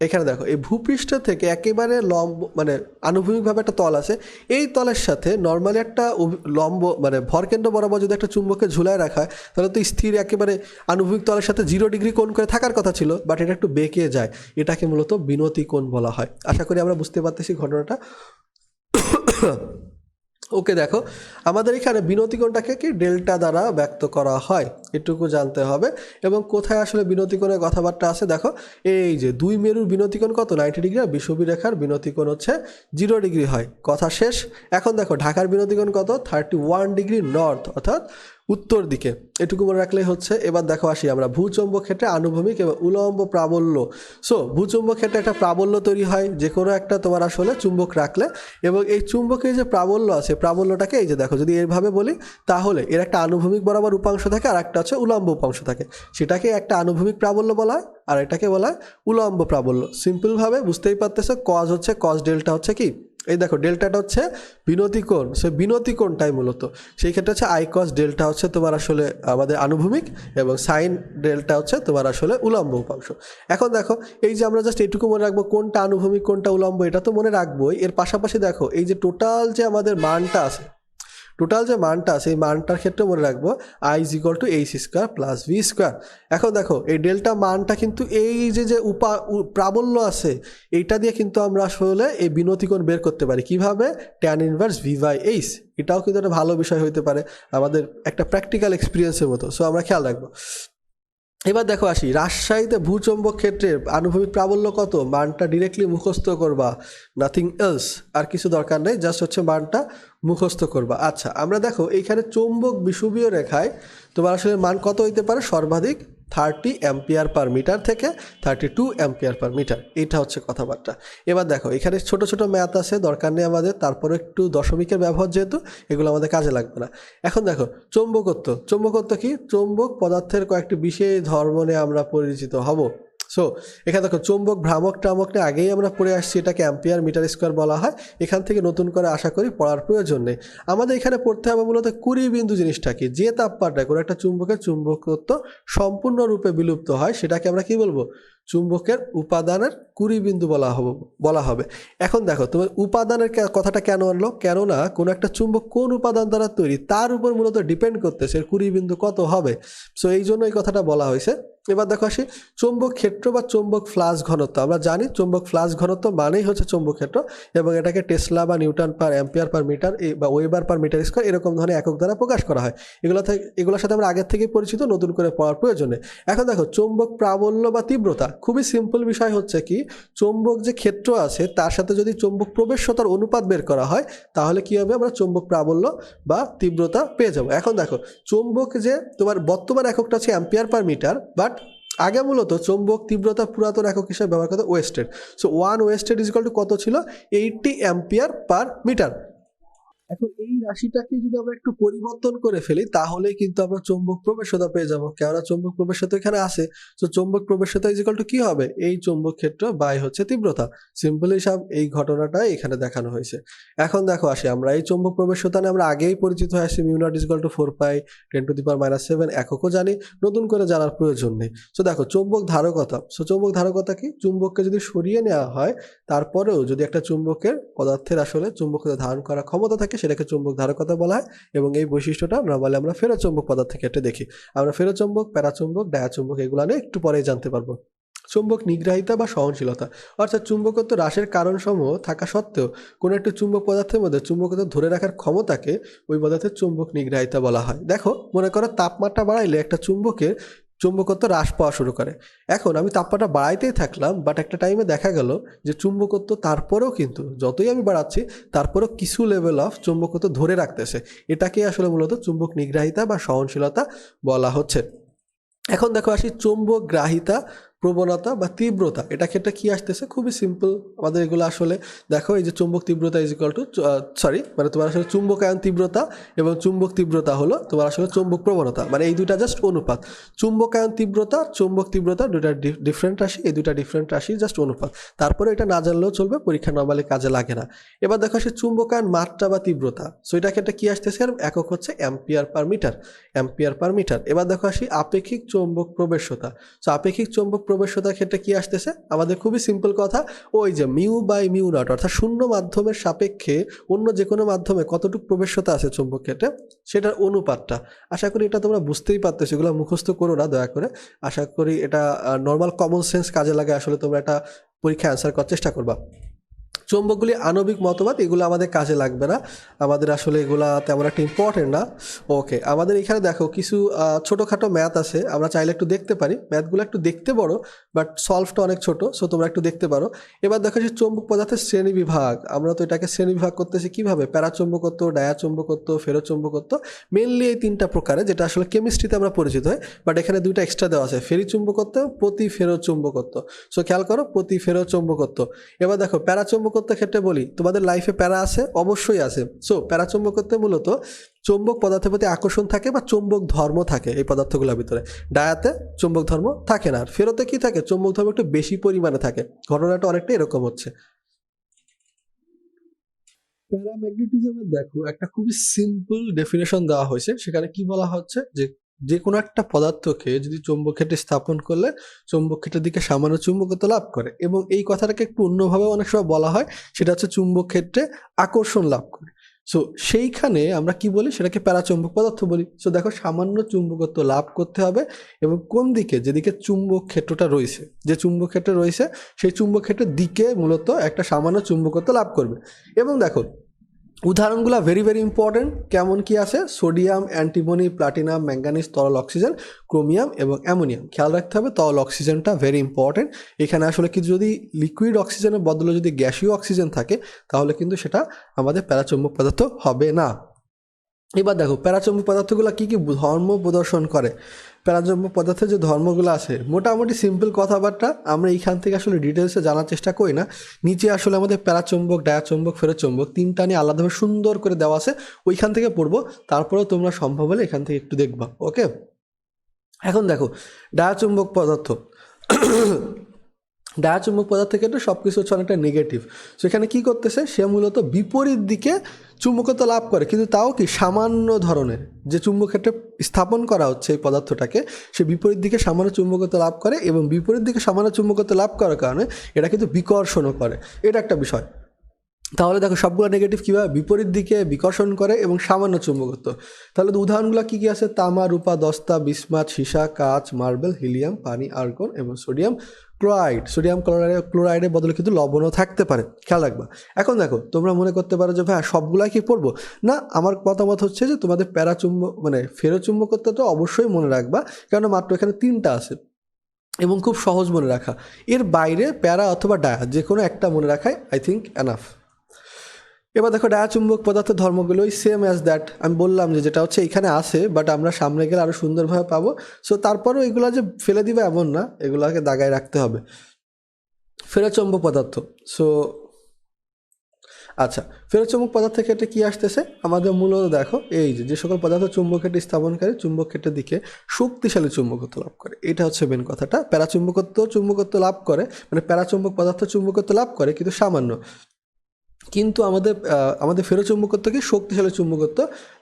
এখানে দেখো এই ভূপৃষ্ঠ থেকে একেবারে লম্ব মানে আনুভূমিকভাবে একটা তল আছে, এই তলের সাথে নর্মালি একটা লম্ব মানে ভরকেন্দ্র বরাবর যদি একটা চুম্বককে ঝুলায় রাখা হয়, তাহলে তো স্থির একেবারে আনুভূমিক তলের সাথে 0 ডিগ্রি কোণ করে থাকার কথা ছিল, বাট এটা একটু বেঁকে যায়। এটাকে মূলত বিনতি কোণ বলা হয়। আশা করি আমরা বুঝতে পারতেছি ঘটনাটা। ওকে, দেখো আমাদের এখানে বিনতিকোণটাকে কি ডেল্টা দ্বারা ব্যক্ত করা হয়, এটুকু জানতে হবে। এবং কোথায় আসলে বিনতিকোণের কথাবার্তা আছে দেখো, এই যে দুই মেরুর বিনতিকোণ কত? 90 ডিগ্রি, আর বিষুবী রেখার বিনতিকোণ হচ্ছে 0 ডিগ্রি হয়। কথা শেষ। এখন দেখো ঢাকার বিনতিকোণ কত? 31 ডিগ্রি নর্থ, অর্থাৎ উত্তর দিকে। এটুকু মনে রাখলেই হচ্ছে। এবার দেখো আসি আমরা ভূচৌম্বক ক্ষেত্রে আনুভূমিক এবং উলম্ব প্রাবল্য। সো ভূচৌম্বক ক্ষেত্রে একটা প্রাবল্য তৈরি হয় যে কোনো একটা তোমার আসলে চুম্বক রাখলে, এবং এই চুম্বকের যে প্রাবল্য আছে, প্রাবল্যটাকে এই যে দেখো যদি এইভাবে বলি, তাহলে এর একটা আনুভূমিক বরাবর উপাংশ থাকে আর একটা হচ্ছে উলম্ব উপাংশ থাকে, সেটাকে একটা আনুভূমিক প্রাবল্য বলা হয়, আর এটাকে বলা হয় উলম্ব প্রাবল্য। সিম্পলভাবে বুঝতেই পারতেছো, কজ হচ্ছে কজ ডেল্টা হচ্ছে কি? এই দেখো ডেল্টাটা হচ্ছে বিনতিকোণ, সে বিনতিকোণটাই মূলত, সেই ক্ষেত্রে হচ্ছে আই কস ডেল্টা হচ্ছে তোমার আসলে আমাদের আনুভূমিক, এবং সাইন ডেল্টা হচ্ছে তোমার আসলে উলম্ব উপাংশ। এখন দেখো এই যে আমরা জাস্ট এইটুকু মনে রাখবো কোনটা আনুভূমিক কোনটা উলম্ব, এটা তো মনে রাখবোই। এর পাশাপাশি দেখো এই যে টোটাল যে আমাদের মানটা আছে, এই মানটার ক্ষেত্রে মনে রাখবো I is equal two H square plus V square. এখন দেখো এই ডেল্টা মানটা কিন্তু এই যে প্রাবল্য আছে, এইটা দিয়ে কিন্তু আমরা আসলে এই বিনতিকোণ বের করতে পারি কিভাবে? Tan inverse V by H. এটাও কিন্তু একটা ভালো বিষয় হইতে পারে আমাদের একটা প্র্যাকটিক্যাল এক্সপিরিয়েন্সের মতো। সো আমরা খেয়াল রাখবো। এবার দেখো আসি রাজশাহীতে ভূচৌম্বক ক্ষেত্রের আনুভূমিক প্রাবল্য কত? মানটা ডিরেক্টলি মুখস্থ করবা, নাথিং এলস, আর কিছু দরকার নেই, জাস্ট হচ্ছে মানটা মুখস্থ করবা। আচ্ছা আমরা দেখো এইখানে চৌম্বক বিষুবীয় রেখায় তোমার আসলে মান কত হইতে পারে? সর্বাধিক 30 অ্যাম্পিয়ার পার মিটার থেকে 32 অ্যাম্পিয়ার পার মিটার। এটা হচ্ছে কথাবার্তা। এবার দেখো এখানে ছোট ছোট ম্যাথ আছে, দরকার নেই আমাদের, তারপরে একটু দশমিকের ব্যবহার যেহেতু এগুলো আমাদের কাজে লাগবে না। এখন দেখো চৌম্বকত্ব কি? চৌম্বক পদার্থের কয়েকটি বিশেষ ধর্ম নিয়ে আমরা পরিচিত হব। সো এখানে দেখো চৌম্বক ভ্রামক টামক নিয়ে আগেই আমরা পড়ে আসছি, এটাকে অ্যাম্পিয়ার মিটার স্কোয়ার বলা হয়। এখান থেকে নতুন করে আশা করি পড়ার প্রয়োজন নেই। আমাদের এখানে পড়তে হবে মূলত কুড়ি বিন্দু জিনিসটা কি, যে তাপমাত্রায় কোনো একটা চুম্বকের চুম্বকত্ব সম্পূর্ণরূপে বিলুপ্ত হয় সেটাকে আমরা কি বলবো? চুম্বকের উপাদানের কুড়ি বিন্দু বলা হবে। এখন দেখো তোমার উপাদানের কথাটা কেন আনলো? কেননা কোনো একটা চুম্বক কোন উপাদান দ্বারা তৈরি তার উপর মূলত ডিপেন্ড করতেছে কুড়ি বিন্দু কত হবে। সো এই জন্য এই কথাটা বলা হয়েছে। এবার দেখো আসি চৌম্বক ক্ষেত্র বা চৌম্বক ফ্লাক্স ঘনত্ব। আমরা জানি চৌম্বক ফ্লাক্স ঘনত্ব মানেই হচ্ছে চৌম্বক ক্ষেত্র, এবং এটাকে টেসলা বা newton per ampere per metre বা ওয়েবার পার মিটার স্কয়ার এরকম ধরনের একক দ্বারা প্রকাশ করা হয়। এগুলোর সাথে আমরা আগের থেকেই পরিচিত, নতুন করে পড়ার প্রয়োজন নেই। এখন দেখো চৌম্বক প্রাবল্য বা তীব্রতা, খুবই সিম্পল বিষয় হচ্ছে কি, চৌম্বক যে ক্ষেত্র আছে তার সাথে যদি চৌম্বক প্রবেশ্যতার অনুপাত বের করা হয় তাহলে কি হবে? আমরা চৌম্বক প্রাবল্য বা তীব্রতা পেয়ে যাবো। এখন দেখো চৌম্বক যে তোমার বর্তমান এককটা হচ্ছে অ্যাম্পিয়ার পার মিটার, বাট আগে মূলত চৌম্বক তীব্রতা পুরাতন একক হিসেবে ব্যবহার করতে wasted. So 1 wasted is equal to কত ছিল? 80 অ্যাম্পিয়ার পার মিটার। এখন এই রাশিটাকে যদি আমরা একটু পরিবর্তন করে ফেলি তাহলে কিন্তু আমরা চৌম্বক প্রবেশ্যতা পেয়ে যাবো, কেননা চৌম্বক প্রবেশ্যতা এখানে আছে। তো চৌম্বক প্রবেশ্যতা ইজ ইকুয়াল টু কি হবে? এই চৌম্বক ক্ষেত্র বাই হচ্ছে তীব্রতা। সিম্পল হিসাব, এই ঘটনাটাই এখানে দেখানো হয়েছে। এখন দেখো আসি আমরা এই চৌম্বক প্রবেশ্যতা নিয়ে আমরা আগেই পরিচিত হয়ে আসছি, mu naught is equal to 4 pi 10 to the power -7 এককও জানি, নতুন করে জানার প্রয়োজন নেই। সো দেখো চৌম্বক ধারকতা। সো চৌম্বক ধারকতা কি? চুম্বককে যদি সরিয়ে নেওয়া হয় তারপরেও যদি একটা চুম্বকের পদার্থের আসলে চুম্বকতা ধারণ করার ক্ষমতা থাকে সেটাকে চুম্বক ধারকতা বলা হয়। এবং এই বৈশিষ্ট্যটা নরমালি আমরা ফেরোচুম্বক পদার্থের ক্ষেত্রে দেখি। আমরা ফেরোচুম্বক, প্যারাচুম্বক, ডায়াচুম্বক এগুলো নিয়ে একটু পরেই জানতে পারবো। চুম্বক নিগ্রাহিতা বা সহনশীলতা, অর্থাৎ চুম্বকত্ব হ্রাসের কারণসমূহ থাকা সত্ত্বেও কোনো একটি চুম্বক পদার্থের মধ্যে চুম্বকত্ব ধরে রাখার ক্ষমতাকে ওই পদার্থের চুম্বক নিগ্রাহিতা বলা হয়। দেখো মনে করো তাপমাত্রা বাড়াইলে একটা চুম্বকের চুম্বকত্ব হ্রাস পাওয়া শুরু করে। এখন আমি তাপমাত্রা বাড়াইতেই থাকলাম, বাট একটা টাইমে দেখা গেল যে চুম্বকত্ব তারপরেও কিন্তু যতই আমি বাড়াচ্ছি তারপরেও কিছু লেভেল অফ চুম্বকত্ব ধরে রাখতেছে। এটাকেই আসলে মূলত চুম্বক নিগ্রাহিতা বা সহনশীলতা বলা হচ্ছে। এখন দেখো আসি চৌম্বক গ্রাহিতা, প্রবণতা বা তীব্রতা। এটা ক্ষেত্রে কি আসতেছে? খুবই সিম্পল আমাদের এগুলো আসলে। দেখো এই যে চুম্বক তীব্রতা ইজ ইকুয়াল টু মানে তোমার আসলে চুম্বকায়ন তীব্রতা এবং চুম্বক তীব্রতা হলো তোমার আসলে চৌম্বক প্রবণতা, মানে এই দুইটা জাস্ট অনুপাত। চুম্বকায়ন তীব্রতা, চুম্বক তীব্রতা দুইটা ডিফারেন্ট রাশি, এই দুইটা ডিফারেন্ট রাশির জাস্ট অনুপাত। তারপরে এটা না জানলেও চলবে, পরীক্ষা নরমালি কাজে লাগে না। এবার দেখো আসে চুম্বকায়ন মাত্রা বা তীব্রতা। সো এটা ক্ষেত্রে কি আসতেছে? একক হচ্ছে ampere per metre, ampere per metre. এবার দেখো আসি আপেক্ষিক চৌম্বক প্রবেশ্যতা। সো আপেক্ষিক চৌম্বক প্রবেশ্যতার ক্ষেত্রে কি আসতেছে? আমাদের খুবই সিম্পল কথা, ওই যে মিউ বাই মিউ নট, অর্থাৎ শূন্য মাধ্যমের সাপেক্ষে অন্য যে কোনো মাধ্যমে কতটুকু প্রবেশ্যতা আছে চৌম্বক ক্ষেত্রে সেটার অনুপাতটা। আশা করি এটা তোমরা বুঝতেই পারতেছো, এগুলো মুখস্থ করো না দয়া করে। আশা করি এটা নর্মাল কমন সেন্স কাজে লাগে, আসলে তোমরা এটা পরীক্ষায় অ্যান্সার করার চেষ্টা করবা। চৌম্বকগুলি আণবিক মতবাদ, এগুলো আমাদের কাজে লাগবে না, আমাদের আসলে এগুলা তেমন একটা ইম্পর্টেন্ট না। ওকে, আমাদের এখানে দেখো কিছু ছোটোখাটো ম্যাথ আছে, আমরা চাইলে একটু দেখতে পারি। ম্যাথগুলো একটু দেখতে বড়, বাট সলভটা অনেক ছোট, সো তোমরা একটু দেখতে পারো। এবার দেখো যে চৌম্বক পদার্থের শ্রেণী বিভাগ, আমরা তো এটাকে শ্রেণী বিভাগ করতেছি কীভাবে? প্যারাচুম্বকত্ব, ডায়াচুম্বকত্ব, ফেরোচুম্বকত্ব, মেনলি এই তিনটা প্রকারে, যেটা আসলে কেমিস্ট্রিতে আমরা পরিচিত হয়, বাট এখানে দুইটা এক্সট্রা দেওয়া আছে, ফেরিচুম্বকত্ব, প্রতি ফেরোচুম্বকত্ব। সো খেয়াল করো, প্রতি ফেরোচুম্বকত্ব। এবার দেখো প্যারাচুম্বকত্বের ক্ষেত্রে বলি, তোমাদের লাইফে প্যারা আছে? অবশ্যই আছে। সো প্যারাচুম্বকত্বে মূলত চৌম্বক পদার্থের প্রতি আকর্ষণ থাকে বা চৌম্বক ধর্ম থাকে এই পদার্থগুলোর ভিতরে। ডায়াতে চৌম্বক ধর্ম থাকে না, আর ফেরোতে কি থাকে? চৌম্বক ধর্ম একটু বেশি পরিমাণে থাকে। ঘটনাটা অনেকটা এরকম হচ্ছে। প্যারাম্যাগনেটিজমের দেখো একটা খুবই সিম্পল ডেফিনেশন দেওয়া হয়েছে, সেখানে কি বলা হচ্ছে যে যে কোনো একটা পদার্থকে যদি চৌম্বক ক্ষেত্রে স্থাপন করলে চৌম্বক ক্ষেত্রের দিকে সামান্য চুম্বকত্ব লাভ করে, এবং এই কথাটাকে একটু অন্যভাবে অনেক সময় বলা হয়, সেটা হচ্ছে চুম্বক ক্ষেত্রে আকর্ষণ লাভ করে। সো সেইখানে আমরা কি বলি? সেটাকে প্যারাচৌম্বক পদার্থ বলি। সো দেখো সামান্য চুম্বকত্ব লাভ করতে হবে, এবং কোন দিকে? যেদিকে চুম্বক ক্ষেত্রটা রয়েছে, যে চুম্বক ক্ষেত্রে রয়েছে সেই চুম্বক ক্ষেত্রের দিকে মূলত একটা সামান্য চুম্বকত্ব লাভ করবে। এবং দেখো উদাহরণগুলো ভেরি ভেরি ইম্পর্টেন্ট। কেমন কি আছে? সোডিয়াম, অ্যান্টিমনি, প্লাটিনাম, ম্যাঙ্গানিজ, তরল অক্সিজেন, ক্রোমিয়াম এবং অ্যামোনিয়াম। খেয়াল রাখতে হবে তরল অক্সিজেনটা ভেরি ইম্পর্টেন্ট। এখানে আসলে কি, যদি লিকুইড অক্সিজেনের বদলে যদি গ্যাসীয় অক্সিজেন থাকে তাহলে কিন্তু সেটা আমাদের প্যারাচৌম্বক পদার্থ হবে না। এবার দেখো প্যারাচুম্বক পদার্থগুলো কী কী ধর্ম প্রদর্শন করে। প্যারাচুম্বক পদার্থের যে ধর্মগুলো আছে মোটামুটি সিম্পল কথাবার্তা আমরা এইখান থেকে আসলে ডিটেলসে জানার চেষ্টা করি না। নিচে আসলে আমাদের প্যারাচুম্বক, ডায়াচুম্বক, ফেরোচুম্বক তিনটা নিয়ে আলাদাভাবে সুন্দর করে দেওয়া আছে, ওইখান থেকে পড়বো। তারপরেও তোমরা সম্ভব হলে এখান থেকে একটু দেখবা। ওকে, এখন দেখো ডায়াচুম্বক পদার্থ ডায়াচুম্বক পদার্থের ক্ষেত্রে সব কিছু হচ্ছে অনেকটা নেগেটিভ। সেখানে কী করতেছে, সে মূলত বিপরীত দিকে চুম্বকত্ব লাভ করে, কিন্তু তাও কি সামান্য ধরনের। যে চুম্বক ক্ষেত্রে স্থাপন করা হচ্ছে এই পদার্থটাকে, সে বিপরীত দিকে সামান্য চুম্বকত্ব লাভ করে, এবং বিপরীত দিকে সামান্য চুম্বকত্ব লাভ করার কারণে এটা কিন্তু বিকর্ষণও করে। এটা একটা বিষয়। তাহলে দেখো সবগুলো নেগেটিভ কীভাবে বিপরীত দিকে বিকর্ষণ করে এবং সামান্য চুম্বকত্ব। তাহলে উদাহরণগুলো কী কী আছে, তামা, রূপা, দস্তা, বিসমাথ, সীসা, কাঁচ, মার্বেল, হিলিয়াম, পানি, আর্গন এবং সোডিয়াম ক্লোরাইড। সোডিয়াম ক্লোরাইডের বদলে কিন্তু লবণও থাকতে পারে, খেয়াল রাখবা। এখন দেখো তোমরা মনে করতে পারো যে ভাই সবগুলাই কি পড়বো না, আমার মতামত হচ্ছে যে তোমাদের প্যারাচুম্বক মানে ফেরোচুম্বকত্ব তো অবশ্যই মনে রাখবা, কারণ মাত্র এখানে তিনটা আছে এবং খুব সহজ মনে রাখা। এর বাইরে প্যারা অথবা ডায়া যে কোনো একটা মনে রাখাই আই থিঙ্ক এনাফ। এবার দেখো ডায়াচুম্বক পদার্থের ধর্মগুলোই সেম অ্যাজ দ্যাট। আমি বললাম যে যেটা হচ্ছে এখানে আছে, বাট আমরা সামনে গেলে আরও সুন্দরভাবে পাবো। সো তারপরেও এগুলো যে ফেলে দিবে এমন না, এগুলোকে দাগায় রাখতে হবে। ফেরোচুম্বক পদার্থ, সো আচ্ছা, ফেরোচুম্বক পদার্থের ক্ষেত্রে কী আসতেছে আমাদের মূলত দেখো এই যে সকল পদার্থ চুম্বক ক্ষেত্রে স্থাপনকারী চুম্বক ক্ষেত্রের দিকে শক্তিশালী চুম্বকত্ব লাভ করে, এটা হচ্ছে মেন কথাটা। চুম্বকত্ব লাভ করে, মানে প্যারাচুম্বক পদার্থ চুম্বকত্ব লাভ করে কিন্তু সামান্য, কিন্তু আমাদের ফেরোচুম্বকত্ব কি শক্তিশালী চুম্বকত্ব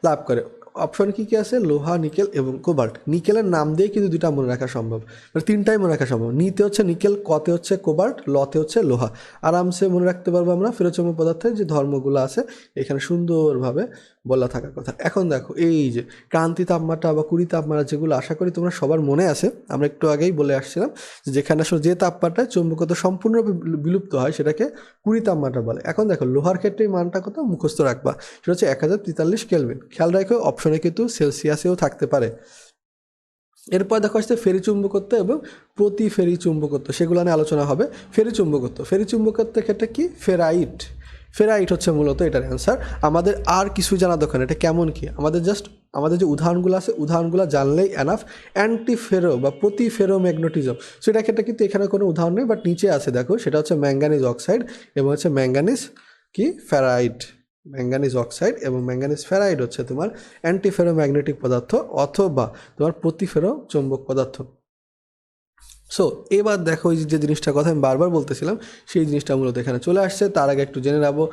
লাভ করে। অপশন কী কী আছে, লোহা, নিকেল এবং কোবাল্ট। নিকেলের নাম দিয়ে কিন্তু দুটা মনে রাখা সম্ভব, মানে তিনটাই মনে রাখা সম্ভব। নিতে হচ্ছে নিকেল, কতে হচ্ছে কোবাল্ট, লতে হচ্ছে লোহা। আরামসে মনে রাখতে পারবো আমরা ফেরোচুম্বক পদার্থের যে ধর্মগুলো আছে এখানে সুন্দরভাবে বলা থাকার কথা। এখন দেখো এই যে ক্রান্তি তাপমাত্রা বা কুড়ি তাপমাত্রা, যেগুলো আশা করি তোমরা সবার মনে আছে, আমরা একটু আগেই বলে আসছিলাম যেখানে আসলে যে তাপমাত্রায় চুম্বকত্ব সম্পূর্ণরূপে বিলুপ্ত হয় সেটাকে কুড়ি তাপমাত্রা বলে। এখন দেখো লোহার ক্ষেত্রে এই মানটা কত মুখস্থ রাখবা, সেটা হচ্ছে 1043 কেলভিন। খেয়াল রাখো অপশনে কিন্তু সেলসিয়াসেও থাকতে পারে। এরপর দেখো আসছে ফেরি চুম্বকত্ব এবং প্রতি ফেরি চুম্বকত্ব, সেগুলো নিয়ে আলোচনা হবে। ফেরি চুম্বকত্বের ক্ষেত্রে কি ফেরাইট হচ্ছে মূলত এটার অ্যান্সার। আমাদের আর কিছু জানা দরকার, এটা কেমন কি, আমাদের যে উদাহরণগুলো আছে উদাহরণগুলো জানলেই এনাফ। অ্যান্টি ফেরো বা প্রতি ফেরো ম্যাগনেটিজম, সেটা ক্ষেত্রে কিন্তু এখানে কোনো উদাহরণ নেই, বাট নিচে আছে দেখো, সেটা হচ্ছে ম্যাঙ্গানিজ অক্সাইড এবং হচ্ছে ম্যাঙ্গানিজ ফেরাইট। ম্যাঙ্গানিজ অক্সাইড এবং ম্যাঙ্গানিজ ফেরাইড হচ্ছে তোমার অ্যান্টিফেরো ম্যাগনেটিক পদার্থ অথবা তোমার প্রতিফেরো চৌম্বক পদার্থ। সো এবার দেখো এই যে জিনিসটার কথা আমি বারবার বলতেছিলাম সেই জিনিসটা মূলত এখানে চলে আসছে। তার আগে একটু জেনে নেবো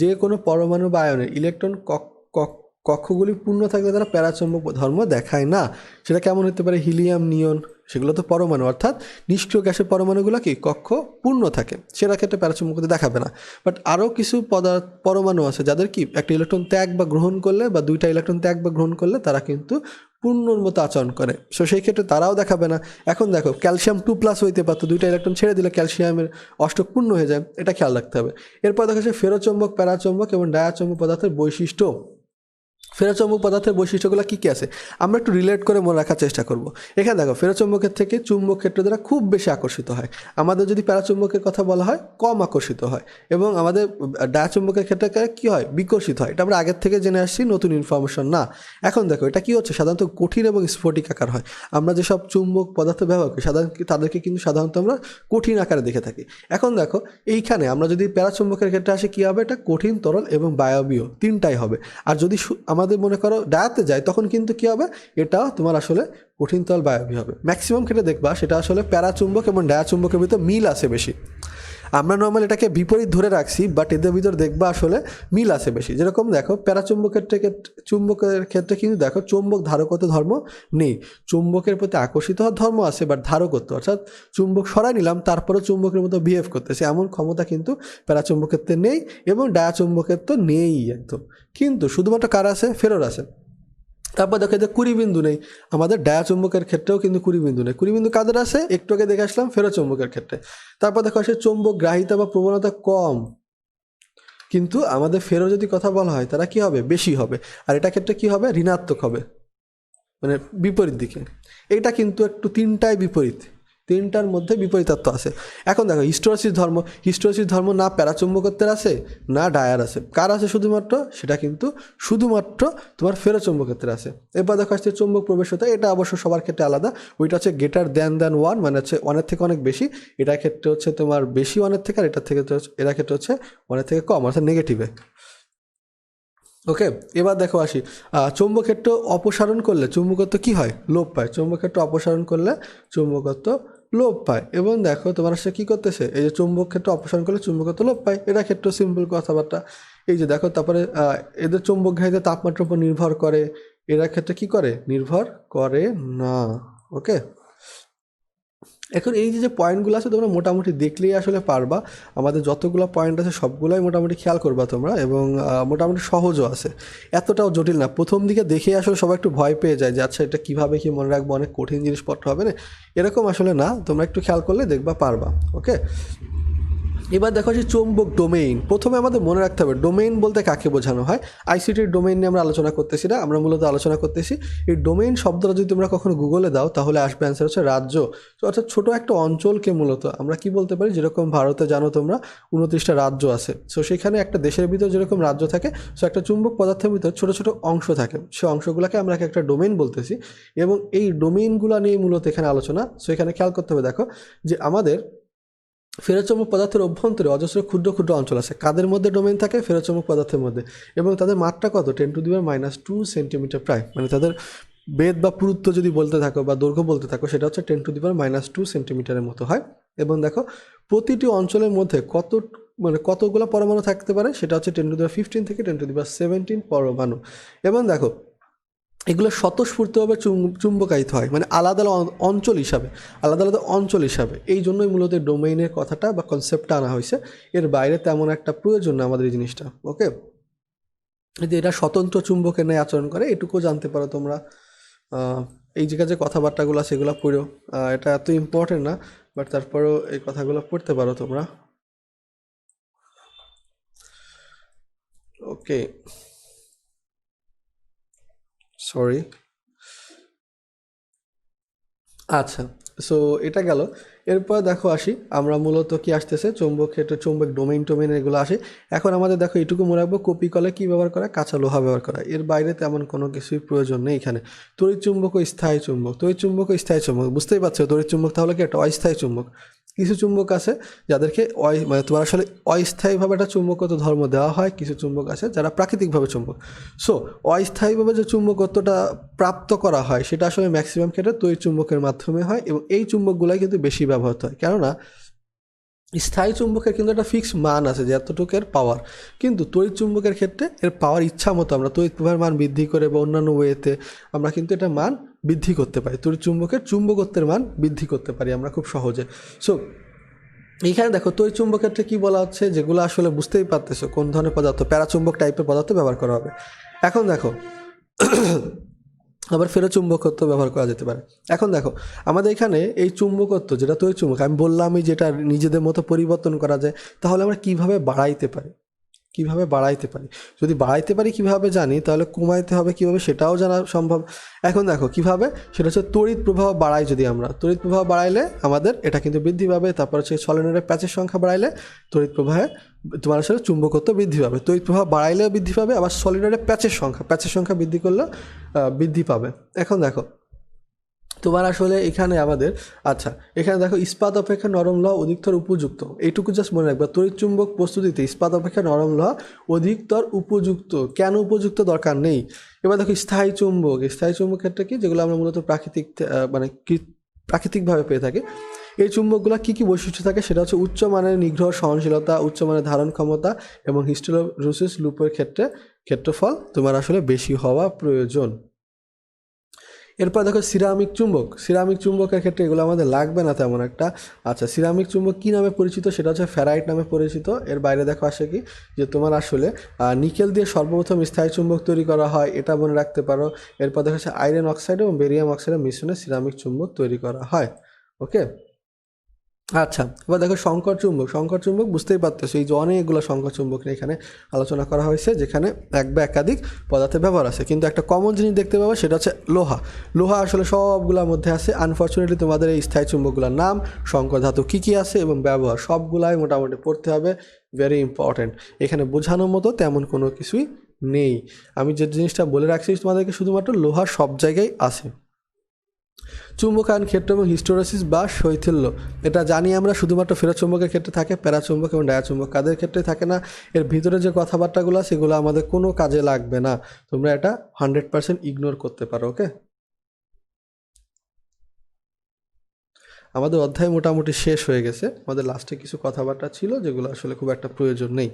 যে কোনো পরমাণু বা আয়নের ইলেকট্রন কক্ষগুলি পূর্ণ থাকলে তারা প্যারাচুম্বক ধর্ম দেখায় না। সেটা কেমন হতে পারে, হিলিয়াম, নিয়ন, সেগুলো তো পরমাণু, অর্থাৎ নিষ্ক্রিয় গ্যাসের পরমাণুগুলো কি কক্ষ পূর্ণ থাকে, সেটা ক্ষেত্রে প্যারাচুম্বকতা দেখাবে না। বাট আরও কিছু পরমাণু আছে যাদের কি একটা ইলেকট্রন ত্যাগ বা গ্রহণ করলে বা দুইটা ইলেকট্রন ত্যাগ বা গ্রহণ করলে তারা কিন্তু পূর্ণর মতো আচরণ করে, সো সেই ক্ষেত্রে তারাও দেখাবে না। এখন দেখো ক্যালসিয়াম 2+ হইতে পারতো, দুইটা ইলেকট্রন ছেড়ে দিলে ক্যালসিয়ামের অষ্টক পূর্ণ হয়ে যায়, এটা খেয়াল রাখতে হবে। এরপর দেখা যাচ্ছে ফেরোচুম্বক, প্যারাচুম্বক এবং ডায়াচুম্বক পদার্থের বৈশিষ্ট্য। ফেরোচুম্বক পদার্থের বৈশিষ্ট্যগুলো কী কী আছে আমরা একটু রিলেট করে মনে রাখার চেষ্টা করব। এখানে দেখো ফেরোচুম্বকের থেকে চুম্বক ক্ষেত্র দ্বারা খুব বেশি আকর্ষিত হয়, আমাদের যদি প্যারাচুম্বকের কথা বলা হয় কম আকর্ষিত হয়, এবং আমাদের ডায়াচুম্বকের ক্ষেত্রে কী হয়, বিকর্ষিত হয়। এটা আমরা আগের থেকে জেনে আসছি, নতুন ইনফরমেশন না। এখন দেখো এটা কী হচ্ছে, সাধারণত কঠিন এবং স্ফটিক আকার হয়। আমরা যেসব চুম্বক পদার্থ ব্যবহার করি তাদেরকে কিন্তু সাধারণত আমরা কঠিন আকারে দেখে থাকি। এখন দেখো এইখানে আমরা যদি প্যারাচুম্বকের ক্ষেত্রে আসি কী হবে, এটা কঠিন, তরল এবং বায়বীয় তিনটাই হবে। আর যদি আমাদের মনে করো ডায়াতে যায় তখন কিন্তু কী হবে, এটা তোমার আসলে কঠিন, তরল, বায়বীয় হবে। ম্যাক্সিমাম ক্ষেত্রে দেখবা সেটা আসলে প্যারাচুম্বক এবং ডায়াচুম্বকের ভিতর মিল আছে বেশি। আমরা নর্মাল এটাকে বিপরীত ধরে রাখছি, বাট এদের ভিতর দেখবা আসলে মিল আছে বেশি। যেরকম দেখো চুম্বকের ক্ষেত্রে কিন্তু দেখো চুম্বক ধারকত্ব ধর্ম নেই, চুম্বকের প্রতি আকর্ষিত হওয়ার ধর্ম আছে, বাট ধারকত্ব অর্থাৎ চুম্বক সরাই নিলাম তারপরেও চুম্বকের মতো বিহেভ করতেছে এমন ক্ষমতা কিন্তু প্যারাচুম্বকের নেই, এবং ডায়াচুম্বকের তো নেই একদম। কিন্তু শুধুমাত্র কার আছে, ফেরোর আছে। তারপর দেখো যে কুড়িবিন্দু নেই, আমাদের ডায়াচুম্বকের ক্ষেত্রেও কিন্তু কুড়িবিন্দু নেই। কুড়িবিন্দু কাদের আছে, একটু আগে দেখে আসলাম ফেরোচুম্বকের ক্ষেত্রে। তারপর দেখো আসে চুম্বক গ্রাহিতা বা প্রবণতা কম, কিন্তু আমাদের ফেরো যদি কথা বলা হয় তারা কি হবে, বেশি হবে। আর এটা ক্ষেত্রে কি হবে, ঋণাত্মক হবে, মানে বিপরীত দিকে। এটা কিন্তু একটু তিনটাই বিপরীত, তিনটার মধ্যে বিপরীতত্ব আছে। এখন দেখো হিস্টোরেসিস ধর্ম না প্যারাচুম্বকত্বের আছে না ডায়ার আছে, কার আছে শুধুমাত্র, সেটা কিন্তু শুধুমাত্র তোমার ফেরোচুম্বকত্বের আছে। এবার দেখো আসছে চুম্বক প্রবেশতা, এটা অবশ্য সবার ক্ষেত্রে আলাদা, ওইটা হচ্ছে গ্রেটার দ্যান ওয়ান, মানে হচ্ছে ওয়ানের থেকে অনেক বেশি, এটার ক্ষেত্রে হচ্ছে তোমার বেশি ওয়ানের থেকে, আর এটার থেকে এটার ক্ষেত্রে হচ্ছে ওয়ানের থেকে কম, অর্থাৎ নেগেটিভে। ওকে, এবার দেখো আসি চৌম্বক ক্ষেত্র অপসারণ করলে চুম্বকত্ব কি হয়, লোপ পায়। চৌম্বক ক্ষেত্র অপসারণ করলে চুম্বকত্ব লোপ পায়। এবং দেখো তোমার সে কী করতেছে, এই যে চুম্বক ক্ষেত্র অপসারণ করলে চুম্বকত্ব লোপ পায়, এটা ক্ষেত্রে সিম্পল কথাবার্তা। এই যে দেখো তারপরে এদের চৌম্বকঘায়ীদের তাপমাত্রার উপর নির্ভর করে, এরা ক্ষেত্রে কি করে, নির্ভর করে না। ওকে, এখন এই যে পয়েন্টগুলো আছে তোমরা মোটামুটি দেখলেই আসলে পারবা, আমাদের যতগুলো পয়েন্ট আছে সবগুলোই মোটামুটি খেয়াল করবা তোমরা, এবং মোটামুটি সহজও আছে, এতটাও জটিল না। প্রথম দিকে দেখেই আসলে সবাই একটু ভয় পেয়ে যায় যে আচ্ছা এটা কীভাবে কি মনে রাখবো, অনেক কঠিন জিনিসপত্র হবে না, এরকম আসলে না, তোমরা একটু খেয়াল করলে দেখবা পারবা। ওকে, এবার দেখো যে চৌম্বক ডোমেইন, প্রথমে আমাদের মনে রাখতে হবে ডোমেইন বলতে কাকে বোঝানো হয়। আইসিটির ডোমেইন নিয়ে আমরা আলোচনা করতেছি না, আমরা মূলত আলোচনা করতেছি এই ডোমেইন শব্দটা যদি তোমরা কখনো গুগলে দাও তাহলে আসবে অ্যান্সার হচ্ছে রাজ্য। অর্থাৎ ছোটো একটা অঞ্চলকে মূলত আমরা কি বলতে পারি, যেরকম ভারতে জানো তোমরা 29টা রাজ্য আছে, সো সেখানে একটা দেশের ভিতর যেরকম রাজ্য থাকে, সো একটা চুম্বক পদার্থের ভিতর ছোটো ছোটো অংশ থাকে, সেই অংশগুলোকে আমরা একটা ডোমেইন বলতেছি, এবং এই ডোমেইনগুলো নিয়ে মূলত এখানে আলোচনা। সো এখানে খেয়াল করতে হবে, দেখো যে আমাদের ফেরোচুম্বক পদার্থের অভ্যন্তরে অজস্র ক্ষুদ্র ক্ষুদ্র অঞ্চল আছে, কাদের মধ্যে ডোমেইন থাকে, ফেরোচুম্বক পদার্থের মধ্যে, এবং তাদের মাত্রা কত, 10⁻² সেন্টিমিটার প্রায়, মানে তাদের বেদ বা পুরুত্ব যদি বলতে থাকো বা দৈর্ঘ্য বলতে থাকো সেটা হচ্ছে 10⁻² সেন্টিমিটারের মতো হয়। এবং দেখো প্রতিটি অঞ্চলের মধ্যে কতগুলো পরমাণু থাকতে পারে, সেটা হচ্ছে 10⁻15 থেকে 10⁻17 পরমাণু। এবং দেখো এগুলো স্বতঃস্ফূর্তভাবে চুম্বকায়িত হয়, মানে আলাদা আলাদা অঞ্চল হিসাবে। এই জন্যই মূলত ডোমেইনের কথাটা বা কনসেপ্টটা আনা হয়েছে, এর বাইরে তেমন একটা প্রয়োজন না আমাদের এই জিনিসটা। ওকে, যে এটা স্বতন্ত্র চুম্বকের ন্যায় আচরণ করে এটুকু জানতে পারো তোমরা। এই জায়গায় যে কথাবার্তাগুলো সেগুলো পড়ো, এটা এত ইম্পর্টেন্ট না, বাট তারপরেও এই কথাগুলো পড়তে পারো তোমরা। ওকে, সরি, আচ্ছা, সো এটা গেল। এরপর দেখো আসি আমরা মূলত কি আসতেছে, চৌম্বক ক্ষেত্রে চৌম্বক টোমেইন এগুলো আসে। এখন আমাদের দেখো এইটুকু মনে রাখবো, কপি কলে কী ব্যবহার করা, কাঁচা লোহা ব্যবহার করা, এর বাইরে তেমন কোনো কিছুই প্রয়োজন নেই এখানে। তড়িৎ চুম্বক ও স্থায়ী চুম্বক, বুঝতেই পারছো, তড়িৎ চুম্বক তাহলে কি একটা অস্থায়ী চুম্বক। কিছু চুম্বক আছে যাদেরকে মানে তোমার আসলে অস্থায়ীভাবে একটা চুম্বকত্ব ধর্ম দেওয়া হয়, কিছু চুম্বক আছে যারা প্রাকৃতিকভাবে চুম্বক। সো অস্থায়ীভাবে যে চুম্বকত্বটা প্রাপ্ত করা হয় সেটা আসলে ম্যাক্সিমাম ক্ষেত্রে তড়িৎ চুম্বকের মাধ্যমে হয়, এবং এই চুম্বকগুলাই কিন্তু বেশি ব্যবহৃত হয়, কেননা স্থায়ী চুম্বকের কিন্তু একটা ফিক্সড মান আছে যে এতটুকের পাওয়ার, কিন্তু তড়িৎ চুম্বকের ক্ষেত্রে এর পাওয়ার ইচ্ছা মতো আমরা তড়িৎ প্রবাহের মান বৃদ্ধি করে বা অন্যান্য ওয়েতে আমরা কিন্তু এটা মান বৃদ্ধি করতে পারি, তড়িৎ চুম্বকের চুম্বকত্বের মান বৃদ্ধি করতে পারি আমরা খুব সহজে। সো এইখানে দেখো তড়িৎ চুম্বক ক্ষেত্রে কী বলা হচ্ছে, যেগুলো আসলে বুঝতেই পারতেছো কোন ধরনের পদার্থ, প্যারাচুম্বক টাইপের পদার্থ ব্যবহার করা হবে। এখন দেখো আবার ফেরোচুম্বকত্ব ব্যবহার করা যেতে পারে। এখন দেখো আমাদের এখানে এই চুম্বকত্ব যেটা তড়িৎ চুম্বক, আমি বললামই যেটা নিজেদের মতো পরিবর্তন করা যায়, তাহলে আমরা কীভাবে বাড়াইতে পারি, যদি বাড়াইতে পারি কীভাবে জানি, তাহলে কমাইতে হবে কীভাবে সেটাও জানা সম্ভব। এখন দেখো কীভাবে, সেটা হচ্ছে তড়িৎ প্রবাহ বাড়াই, যদি আমরা তড়িৎ প্রবাহ বাড়াইলে আমাদের এটা কিন্তু বৃদ্ধি পাবে, তারপর হচ্ছে সলিনয়েডের প্যাচের সংখ্যা বাড়াইলে তড়িৎ প্রবাহে তোমার আসলে চুম্বকত্ব বৃদ্ধি পাবে, তড়িৎ প্রবাহ বাড়াইলেও বৃদ্ধি পাবে, আবার সলিনয়েডের প্যাচের সংখ্যা বৃদ্ধি করলেও বৃদ্ধি পাবে। এখন দেখো তোমার আসলে এখানে আমাদের, আচ্ছা এখানে দেখো ইস্পাত অপেক্ষা নরম লোহা অধিকতর উপযুক্ত, এইটুকু জাস্ট মনে রাখবা, তড়িৎ চুম্বক প্রস্তুতিতে ইস্পাত অপেক্ষা নরম লোহা অধিকতর উপযুক্ত। কেন উপযুক্ত দরকার নেই। এবার দেখো স্থায়ী চুম্বক ক্ষেত্রে কি, যেগুলো আমরা মূলত প্রাকৃতিকভাবে পেয়ে থাকি, এই চুম্বকগুলো কী কী বৈশিষ্ট্য থাকে, সেটা হচ্ছে উচ্চমানের নিগ্রহ সহনশীলতা, উচ্চমানের ধারণ ক্ষমতা, এবং হিস্টেরোসিস লুপের ক্ষেত্রফল তোমার আসলে বেশি হওয়া প্রয়োজন। এরপর দেখো সিরামিক চুম্বকের ক্ষেত্রে এগুলো আমাদের লাগবে না তেমন একটা। আচ্ছা, সিরামিক চুম্বক কী নামে পরিচিত, সেটা হচ্ছে ফেরাইট নামে পরিচিত। এর বাইরে দেখো আসে কি, যে তোমার আসলে নিকেল দিয়ে সর্বপ্রথম স্থায়ী চুম্বক তৈরি করা হয়, এটা মনে রাখতে পারো। এরপর দেখো হচ্ছে আয়রন অক্সাইড এবং বেরিয়াম অক্সাইডের মিশ্রণে সিরামিক চুম্বক তৈরি করা হয়। ওকে, আচ্ছা, এবার দেখো শঙ্কর চুম্বক। শঙ্কর চুম্বক বুঝতেই পারতেছো, এই যে অনেকগুলো শঙ্কর চুম্বক নিয়ে এখানে আলোচনা করা হয়েছে, যেখানে এক বা একাধিক পদার্থের ব্যবহার আছে, কিন্তু একটা কমন জিনিস দেখতে পাবো, সেটা হচ্ছে লোহা। লোহা আসলে সবগুলোর মধ্যে আছে। আনফর্চুনেটলি তোমাদের এই স্থায়ী চুম্বকগুলোর নাম, শঙ্কর ধাতু কী কী আছে এবং ব্যবহার সবগুলাই মোটামুটি পড়তে হবে, ভেরি ইম্পর্ট্যান্ট। এখানে বোঝানোর মতো তেমন কোনো কিছুই নেই। আমি যে জিনিসটা বলে রাখছি তোমাদেরকে, শুধুমাত্র লোহা সব জায়গায় আছে। চুম্বকায়ন ক্ষেত্র এবং হিস্টোরেসিস বা শৈথিল্য, এটা জানি আমরা, শুধুমাত্র ফেরোচুম্বকের ক্ষেত্রে থাকে, প্যারাচুম্বক এবং ডায়াচুম্বক কাদের ক্ষেত্রে থাকে না। এর ভিতরে যে কথাবার্তাগুলো সেগুলো আমাদের কোনো কাজে লাগবে না, তোমরা এটা 100% ইগনোর করতে পারো। ওকে, আমাদের অধ্যায় মোটামুটি শেষ হয়ে গেছে। আমাদের লাস্টে কিছু কথাবার্তা ছিল যেগুলো আসলে খুব একটা প্রয়োজন নেই।